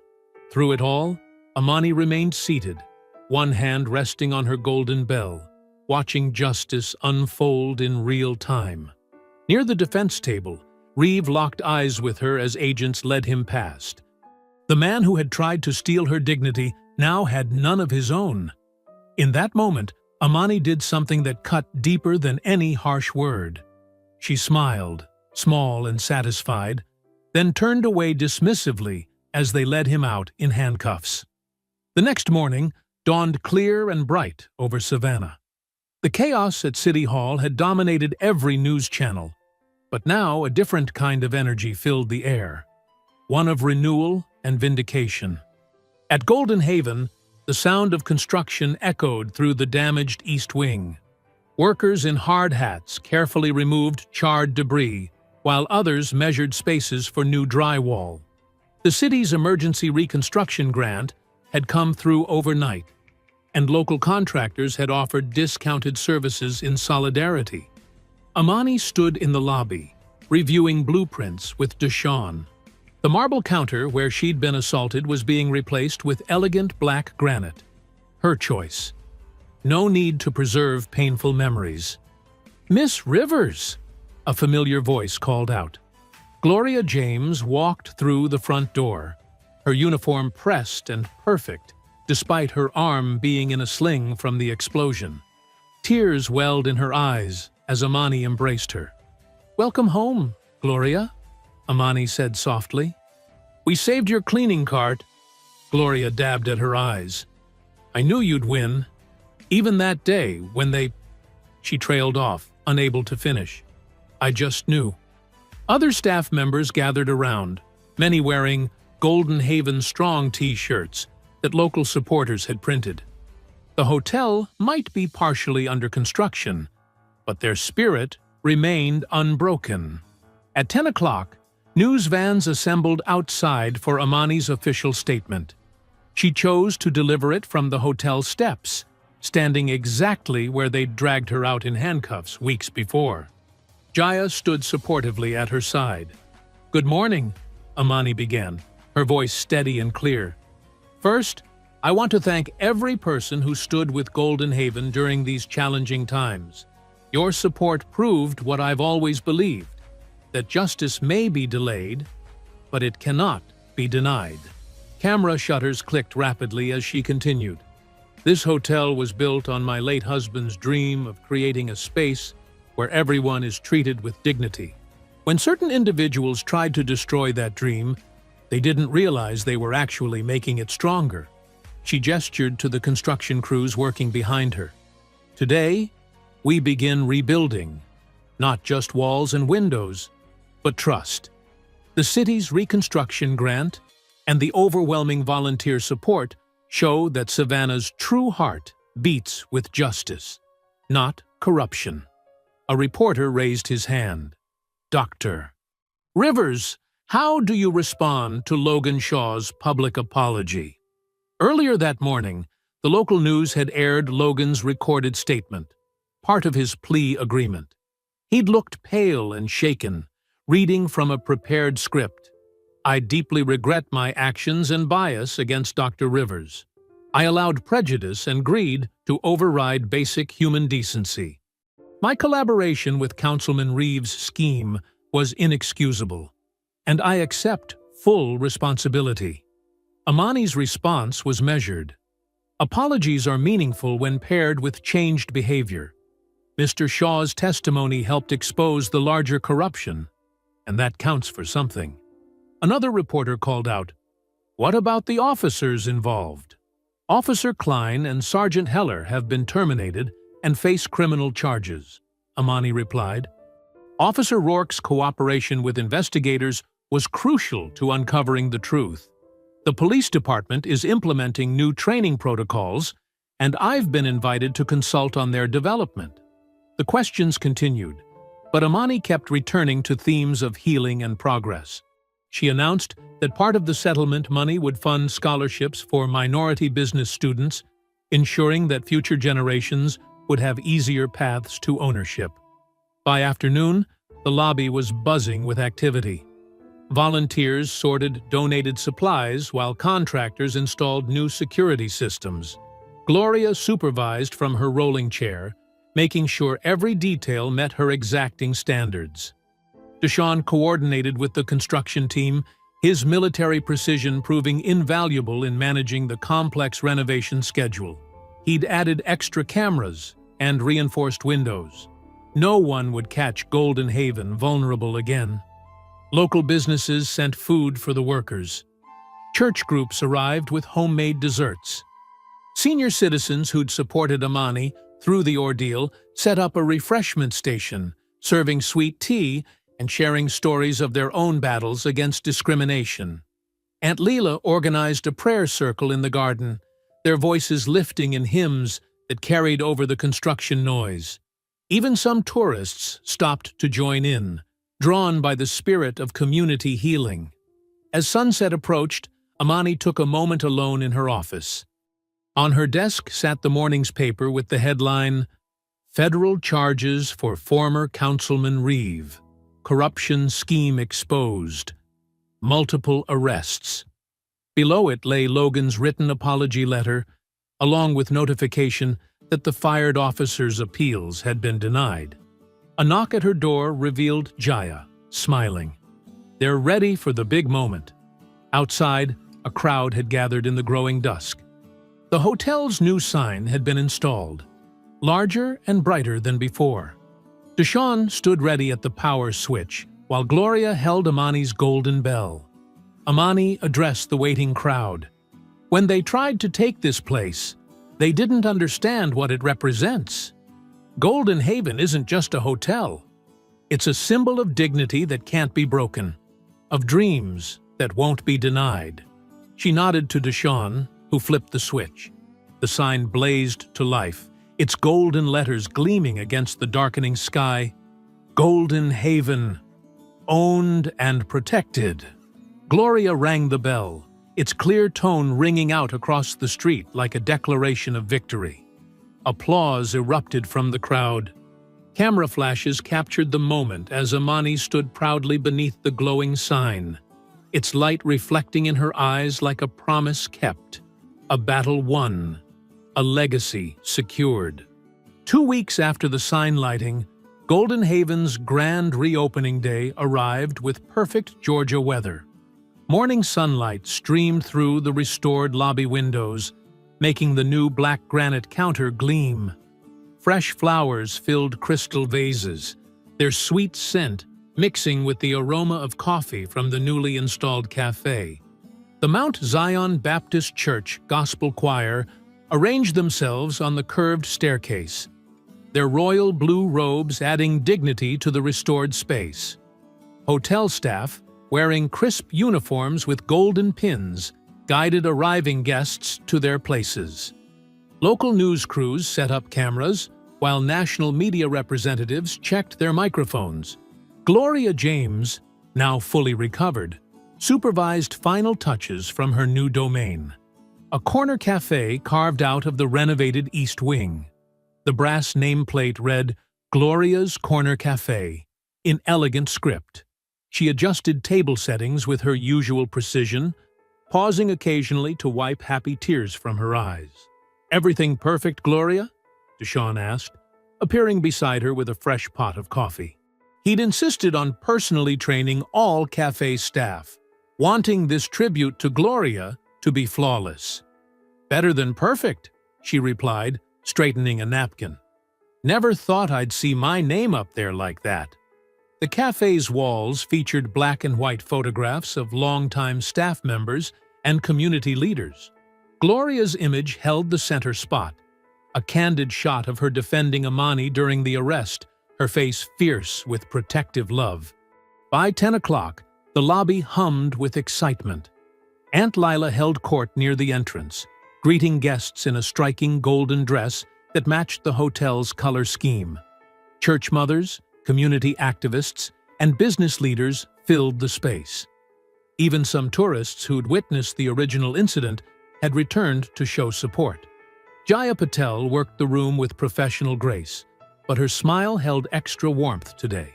Through it all, Amani remained seated, one hand resting on her golden bell, watching justice unfold in real time. Near the defense table, Reeve locked eyes with her as agents led him past. The man who had tried to steal her dignity now had none of his own. In that moment, Amani did something that cut deeper than any harsh word. She smiled, small and satisfied, then turned away dismissively as they led him out in handcuffs. The next morning dawned clear and bright over Savannah. The chaos at City Hall had dominated every news channel, but now a different kind of energy filled the air, one of renewal and vindication. At Golden Haven, the sound of construction echoed through the damaged East Wing. Workers in hard hats carefully removed charred debris, while others measured spaces for new drywall. The city's emergency reconstruction grant had come through overnight, and local contractors had offered discounted services in solidarity. Amani stood in the lobby, reviewing blueprints with Deshawn. The marble counter where she'd been assaulted was being replaced with elegant black granite. Her choice. No need to preserve painful memories. "Miss Rivers!" a familiar voice called out. Gloria James walked through the front door, her uniform pressed and perfect, despite her arm being in a sling from the explosion. Tears welled in her eyes as Amani embraced her. "Welcome home, Gloria," Amani said softly. "We saved your cleaning cart." Gloria dabbed at her eyes. "I knew you'd win. Even that day when they—" She trailed off, unable to finish. "I just knew." Other staff members gathered around, many wearing Golden Haven Strong t-shirts that local supporters had printed. The hotel might be partially under construction, but their spirit remained unbroken. At 10 o'clock, news vans assembled outside for Amani's official statement. She chose to deliver it from the hotel steps, standing exactly where they'd dragged her out in handcuffs weeks before. Jaya stood supportively at her side. "Good morning," Amani began, her voice steady and clear. "First, I want to thank every person who stood with Golden Haven during these challenging times. Your support proved what I've always believed, that justice may be delayed, but it cannot be denied." Camera shutters clicked rapidly as she continued. This hotel was built on my late husband's dream of creating a space where everyone is treated with dignity. When certain individuals tried to destroy that dream, they didn't realize they were actually making it stronger. She gestured to the construction crews working behind her. Today, we begin rebuilding, not just walls and windows, but trust. The city's reconstruction grant and the overwhelming volunteer support show that Savannah's true heart beats with justice, not corruption. A reporter raised his hand. Dr. Rivers, how do you respond to Logan Shaw's public apology? Earlier that morning, the local news had aired Logan's recorded statement, part of his plea agreement. He'd looked pale and shaken, reading from a prepared script. I deeply regret my actions and bias against Dr. Rivers. I allowed prejudice and greed to override basic human decency. My collaboration with Councilman Reeves' scheme was inexcusable, and I accept full responsibility. Amani's response was measured. Apologies are meaningful when paired with changed behavior. Mr. Shaw's testimony helped expose the larger corruption, and that counts for something. Another reporter called out, "What about the officers involved?" Officer Klein and Sergeant Heller have been terminated and face criminal charges, Amani replied. Officer Rourke's cooperation with investigators was crucial to uncovering the truth. The police department is implementing new training protocols, and I've been invited to consult on their development. The questions continued, but Amani kept returning to themes of healing and progress. She announced that part of the settlement money would fund scholarships for minority business students, ensuring that future generations would have easier paths to ownership. By afternoon, the lobby was buzzing with activity. Volunteers sorted donated supplies while contractors installed new security systems. Gloria supervised from her rolling chair, making sure every detail met her exacting standards. Deshaun coordinated with the construction team, his military precision proving invaluable in managing the complex renovation schedule. He'd added extra cameras and reinforced windows. No one would catch Golden Haven vulnerable again. Local businesses sent food for the workers. Church groups arrived with homemade desserts. Senior citizens who'd supported Amani through the ordeal set up a refreshment station, serving sweet tea and sharing stories of their own battles against discrimination. Aunt Leela organized a prayer circle in the garden, their voices lifting in hymns that carried over the construction noise. Even some tourists stopped to join in, drawn by the spirit of community healing. As sunset approached, Amani took a moment alone in her office. On her desk sat the morning's paper with the headline, "Federal Charges for Former Councilman Reeve. Corruption Scheme Exposed. Multiple Arrests." Below it lay Logan's written apology letter, along with notification that the fired officer's appeals had been denied. A knock at her door revealed Jaya, smiling. They're ready for the big moment. Outside, a crowd had gathered in the growing dusk. The hotel's new sign had been installed, larger and brighter than before. Deshaun stood ready at the power switch, while Gloria held Amani's golden bell. Amani addressed the waiting crowd. When they tried to take this place, they didn't understand what it represents. Golden Haven isn't just a hotel. It's a symbol of dignity that can't be broken, of dreams that won't be denied. She nodded to Deshaun, who flipped the switch. The sign blazed to life, its golden letters gleaming against the darkening sky. Golden Haven, owned and protected. Gloria rang the bell, its clear tone ringing out across the street like a declaration of victory. Applause erupted from the crowd. Camera flashes captured the moment as Amani stood proudly beneath the glowing sign, its light reflecting in her eyes like a promise kept, a battle won, a legacy secured. 2 weeks after the sign lighting, Golden Haven's grand reopening day arrived with perfect Georgia weather. Morning sunlight streamed through the restored lobby windows, making the new black granite counter gleam. Fresh flowers filled crystal vases, their sweet scent mixing with the aroma of coffee from the newly installed cafe. The Mount Zion Baptist Church Gospel Choir arranged themselves on the curved staircase, their royal blue robes adding dignity to the restored space. Hotel staff, wearing crisp uniforms with golden pins, guided arriving guests to their places. Local news crews set up cameras, while national media representatives checked their microphones. Gloria James, now fully recovered, supervised final touches from her new domain. A corner cafe carved out of the renovated East Wing. The brass nameplate read, "Gloria's Corner Cafe," in elegant script. She adjusted table settings with her usual precision, pausing occasionally to wipe happy tears from her eyes. "Everything perfect, Gloria?" Deshawn asked, appearing beside her with a fresh pot of coffee. He'd insisted on personally training all cafe staff, wanting this tribute to Gloria to be flawless. "Better than perfect," she replied, straightening a napkin. "Never thought I'd see my name up there like that." The cafe's walls featured black and white photographs of longtime staff members and community leaders. Gloria's image held the center spot, a candid shot of her defending Amani during the arrest, her face fierce with protective love. By 10 o'clock, the lobby hummed with excitement. Aunt Lila held court near the entrance, greeting guests in a striking golden dress that matched the hotel's color scheme. Church mothers, community activists, and business leaders filled the space. Even some tourists who'd witnessed the original incident had returned to show support. Jaya Patel worked the room with professional grace, but her smile held extra warmth today.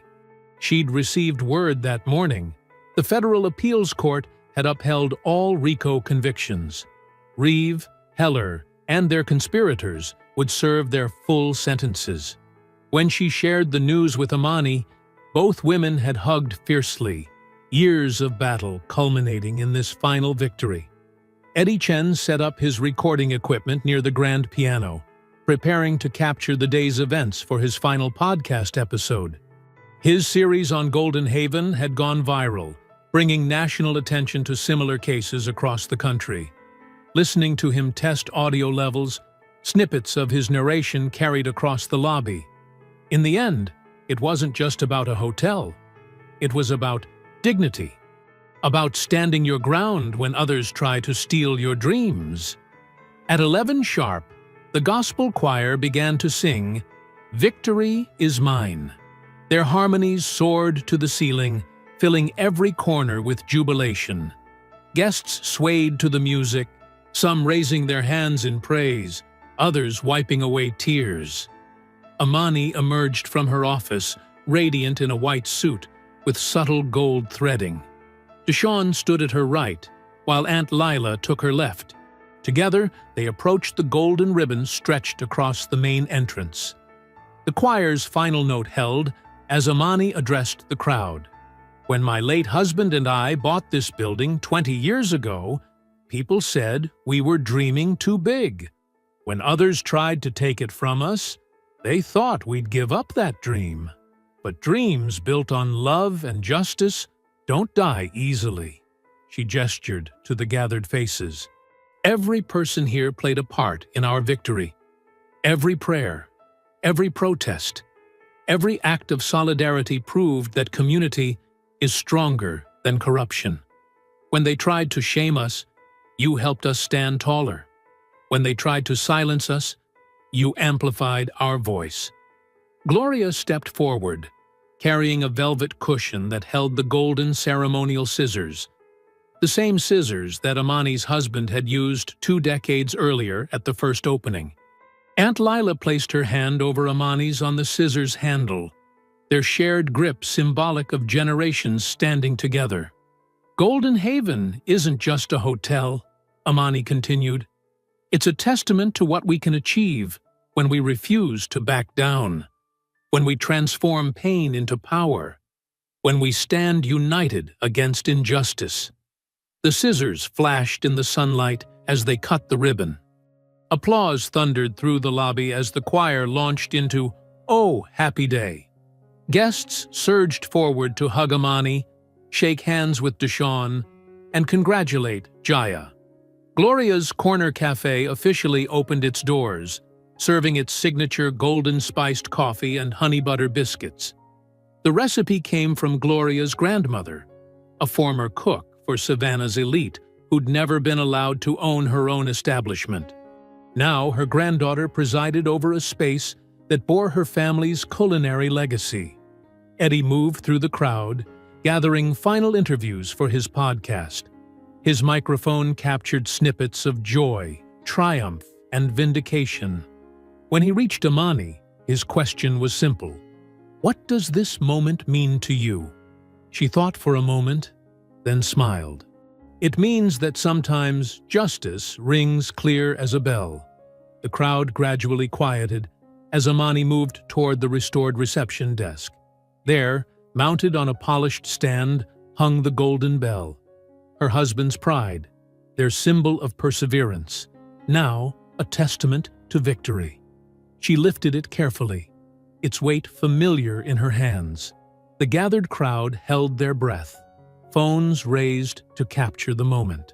She'd received word that morning the Federal Appeals Court had upheld all RICO convictions. Reeve, Heller, and their conspirators would serve their full sentences. When she shared the news with Amani, both women had hugged fiercely, years of battle culminating in this final victory. Eddie Chen set up his recording equipment near the grand piano, preparing to capture the day's events for his final podcast episode. His series on Golden Haven had gone viral, bringing national attention to similar cases across the country. Listening to him test audio levels, snippets of his narration carried across the lobby. In the end, it wasn't just about a hotel. It was about dignity, about standing your ground when others try to steal your dreams. At 11 sharp, the gospel choir began to sing, "Victory is Mine." Their harmonies soared to the ceiling, filling every corner with jubilation. Guests swayed to the music, some raising their hands in praise, others wiping away tears. Amani emerged from her office, radiant in a white suit, with subtle gold threading. Deshawn stood at her right, while Aunt Lila took her left. Together, they approached the golden ribbon stretched across the main entrance. The choir's final note held as Amani addressed the crowd. "When my late husband and I bought this building 20 years ago, people said we were dreaming too big. When others tried to take it from us, they thought we'd give up that dream. But dreams built on love and justice don't die easily." She gestured to the gathered faces. "Every person here played a part in our victory. Every prayer, every protest, every act of solidarity proved that community is stronger than corruption. When they tried to shame us, you helped us stand taller. When they tried to silence us, you amplified our voice." Gloria stepped forward, carrying a velvet cushion that held the golden ceremonial scissors, the same scissors that Amani's husband had used 2 decades earlier at the first opening. Aunt Lila placed her hand over Amani's on the scissors handle, their shared grip symbolic of generations standing together. "Golden Haven isn't just a hotel," Amani continued. "It's a testament to what we can achieve when we refuse to back down, when we transform pain into power, when we stand united against injustice." The scissors flashed in the sunlight as they cut the ribbon. Applause thundered through the lobby as the choir launched into "Oh, Happy Day." Guests surged forward to hug Amani, shake hands with Deshawn, and congratulate Jaya. Gloria's Corner Cafe officially opened its doors, serving its signature golden-spiced coffee and honey butter biscuits. The recipe came from Gloria's grandmother, a former cook for Savannah's elite who'd never been allowed to own her own establishment. Now her granddaughter presided over a space that bore her family's culinary legacy. Eddie moved through the crowd, gathering final interviews for his podcast. His microphone captured snippets of joy, triumph, and vindication. When he reached Amani, his question was simple. "What does this moment mean to you?" She thought for a moment, then smiled. "It means that sometimes justice rings clear as a bell." The crowd gradually quieted as Amani moved toward the restored reception desk. There, mounted on a polished stand, hung the golden bell. Her husband's pride, their symbol of perseverance, now a testament to victory. She lifted it carefully, its weight familiar in her hands. The gathered crowd held their breath, phones raised to capture the moment.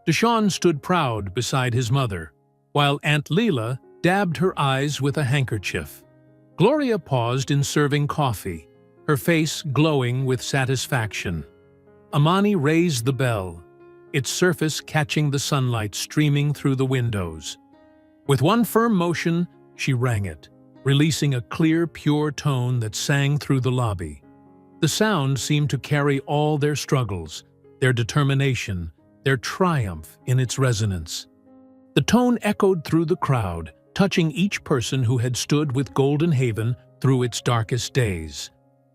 Deshawn stood proud beside his mother, while Aunt Leela dabbed her eyes with a handkerchief. Gloria paused in serving coffee, her face glowing with satisfaction. Amani raised the bell, its surface catching the sunlight streaming through the windows. With one firm motion, she rang it, releasing a clear, pure tone that sang through the lobby. The sound seemed to carry all their struggles, their determination, their triumph in its resonance. The tone echoed through the crowd, touching each person who had stood with Golden Haven through its darkest days.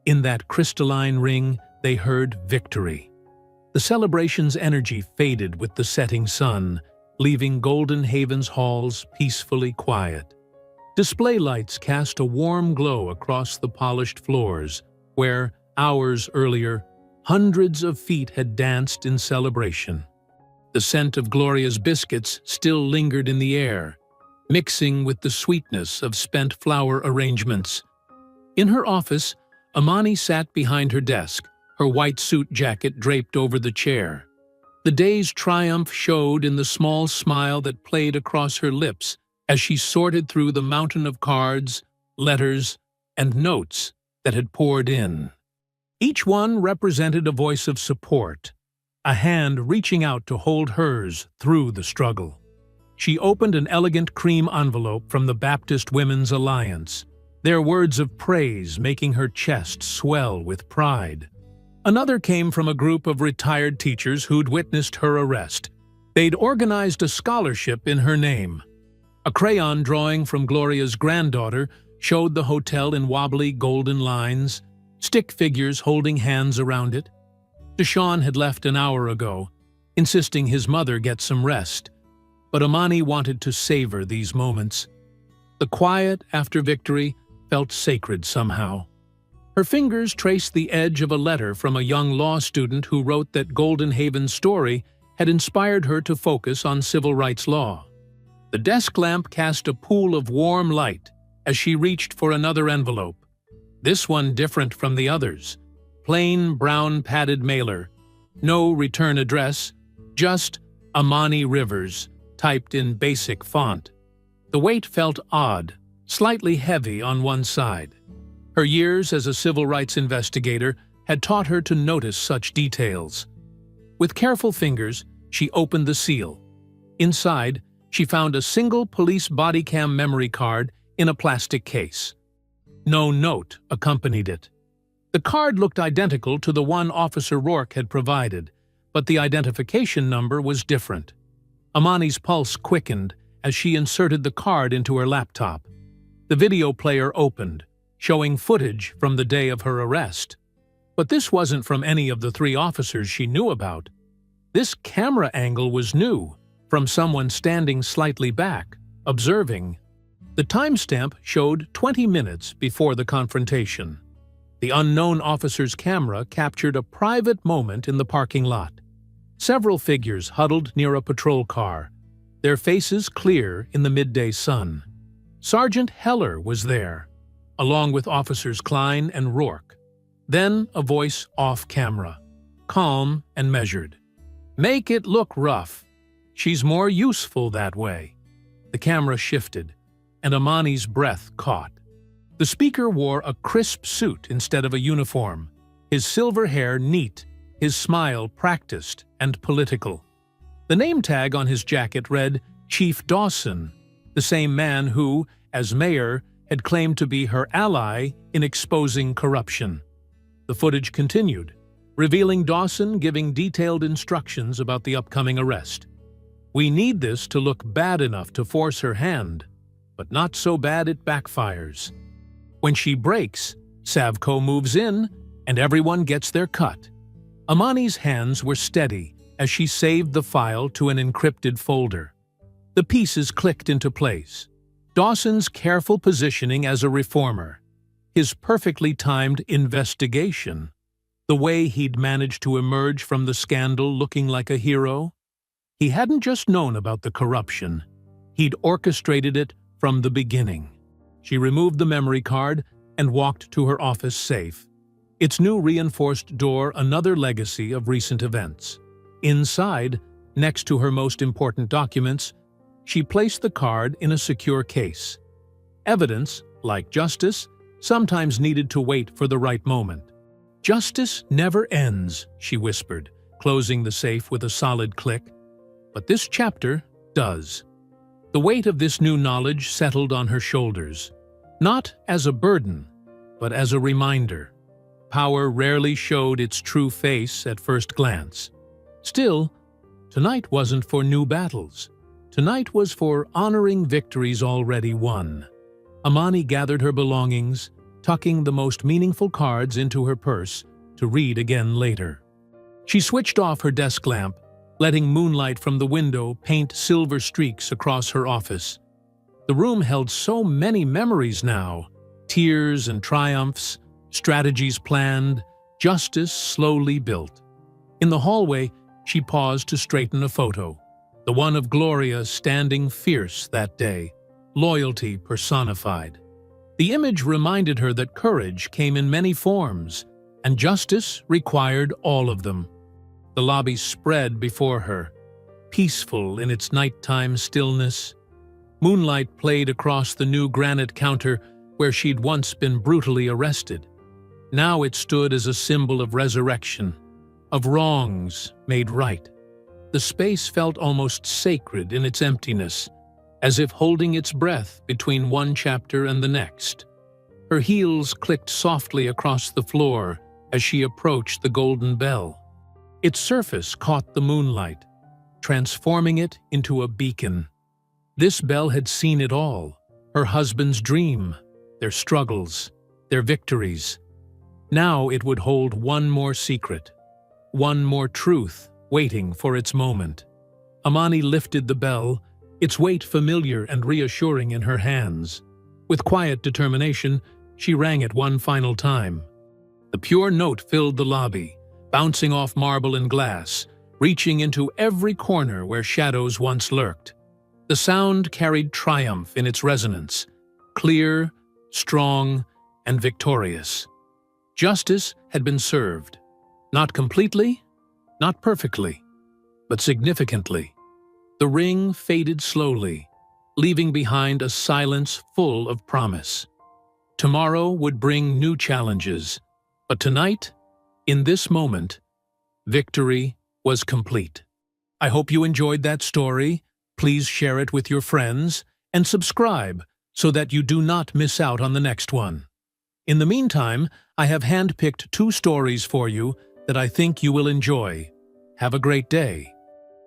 In that crystalline ring, they heard victory. The celebration's energy faded with the setting sun, leaving Golden Haven's halls peacefully quiet. Display lights cast a warm glow across the polished floors, where, hours earlier, hundreds of feet had danced in celebration. The scent of Gloria's biscuits still lingered in the air, mixing with the sweetness of spent flower arrangements. In her office, Amani sat behind her desk, her white suit jacket draped over the chair. The day's triumph showed in the small smile that played across her lips as she sorted through the mountain of cards, letters, and notes that had poured in. Each one represented a voice of support, a hand reaching out to hold hers through the struggle. She opened an elegant cream envelope from the Baptist Women's Alliance, their words of praise making her chest swell with pride. Another came from a group of retired teachers who'd witnessed her arrest. They'd organized a scholarship in her name. A crayon drawing from Gloria's granddaughter showed the hotel in wobbly golden lines, stick figures holding hands around it. Deshawn had left an hour ago, insisting his mother get some rest, but Amani wanted to savor these moments. The quiet after victory felt sacred somehow. Her fingers traced the edge of a letter from a young law student who wrote that Golden Haven's story had inspired her to focus on civil rights law. The desk lamp cast a pool of warm light as she reached for another envelope, this one different from the others. Plain brown padded mailer, no return address, just Amani Rivers, typed in basic font. The weight felt odd, slightly heavy on one side. Her years as a civil rights investigator had taught her to notice such details. With careful fingers, she opened the seal. Inside, she found a single police body cam memory card in a plastic case. No note accompanied it. The card looked identical to the one Officer Rourke had provided, but the identification number was different. Amani's pulse quickened as she inserted the card into her laptop. The video player opened, showing footage from the day of her arrest. But this wasn't from any of the 3 officers she knew about. This camera angle was new, from someone standing slightly back, observing. The timestamp showed 20 minutes before the confrontation. The unknown officer's camera captured a private moment in the parking lot. Several figures huddled near a patrol car, their faces clear in the midday sun. Sergeant Heller was there, along with Officers Klein and Rourke. Then a voice off camera, calm and measured. "Make it look rough. She's more useful that way." The camera shifted, and Amani's breath caught. The speaker wore a crisp suit instead of a uniform, his silver hair neat, his smile practiced and political. The name tag on his jacket read Chief Dawson, the same man who, as mayor, had claimed to be her ally in exposing corruption. The footage continued, revealing Dawson giving detailed instructions about the upcoming arrest. "We need this to look bad enough to force her hand, but not so bad it backfires. When she breaks, Savco moves in, and everyone gets their cut." Amani's hands were steady as she saved the file to an encrypted folder. The pieces clicked into place. Dawson's careful positioning as a reformer, his perfectly timed investigation, the way he'd managed to emerge from the scandal looking like a hero. He hadn't just known about the corruption, he'd orchestrated it from the beginning. She removed the memory card and walked to her office safe, its new reinforced door another legacy of recent events. Inside, next to her most important documents, she placed the card in a secure case. Evidence, like justice, sometimes needed to wait for the right moment. "Justice never ends," she whispered, closing the safe with a solid click. "But this chapter does." The weight of this new knowledge settled on her shoulders, not as a burden, but as a reminder. Power rarely showed its true face at first glance. Still, tonight wasn't for new battles. Tonight was for honoring victories already won. Amani gathered her belongings, tucking the most meaningful cards into her purse to read again later. She switched off her desk lamp, letting moonlight from the window paint silver streaks across her office. The room held so many memories now, tears and triumphs, strategies planned, justice slowly built. In the hallway, she paused to straighten a photo, the one of Gloria standing fierce that day, loyalty personified. The image reminded her that courage came in many forms, and justice required all of them. The lobby spread before her, peaceful in its nighttime stillness. Moonlight played across the new granite counter where she'd once been brutally arrested. Now it stood as a symbol of resurrection, of wrongs made right. The space felt almost sacred in its emptiness, as if holding its breath between one chapter and the next. Her heels clicked softly across the floor as she approached the golden bell. Its surface caught the moonlight, transforming it into a beacon. This bell had seen it all, her husband's dream, their struggles, their victories. Now it would hold one more secret, one more truth waiting for its moment. Amani lifted the bell, its weight familiar and reassuring in her hands. With quiet determination, she rang it one final time. The pure note filled the lobby, bouncing off marble and glass, reaching into every corner where shadows once lurked. The sound carried triumph in its resonance, clear, strong, and victorious. Justice had been served. Not completely, not perfectly, but significantly. The ring faded slowly, leaving behind a silence full of promise. Tomorrow would bring new challenges, but tonight, in this moment, victory was complete. I hope you enjoyed that story. Please share it with your friends and subscribe so that you do not miss out on the next one. In the meantime, I have handpicked 2 stories for you that I think you will enjoy. Have a great day.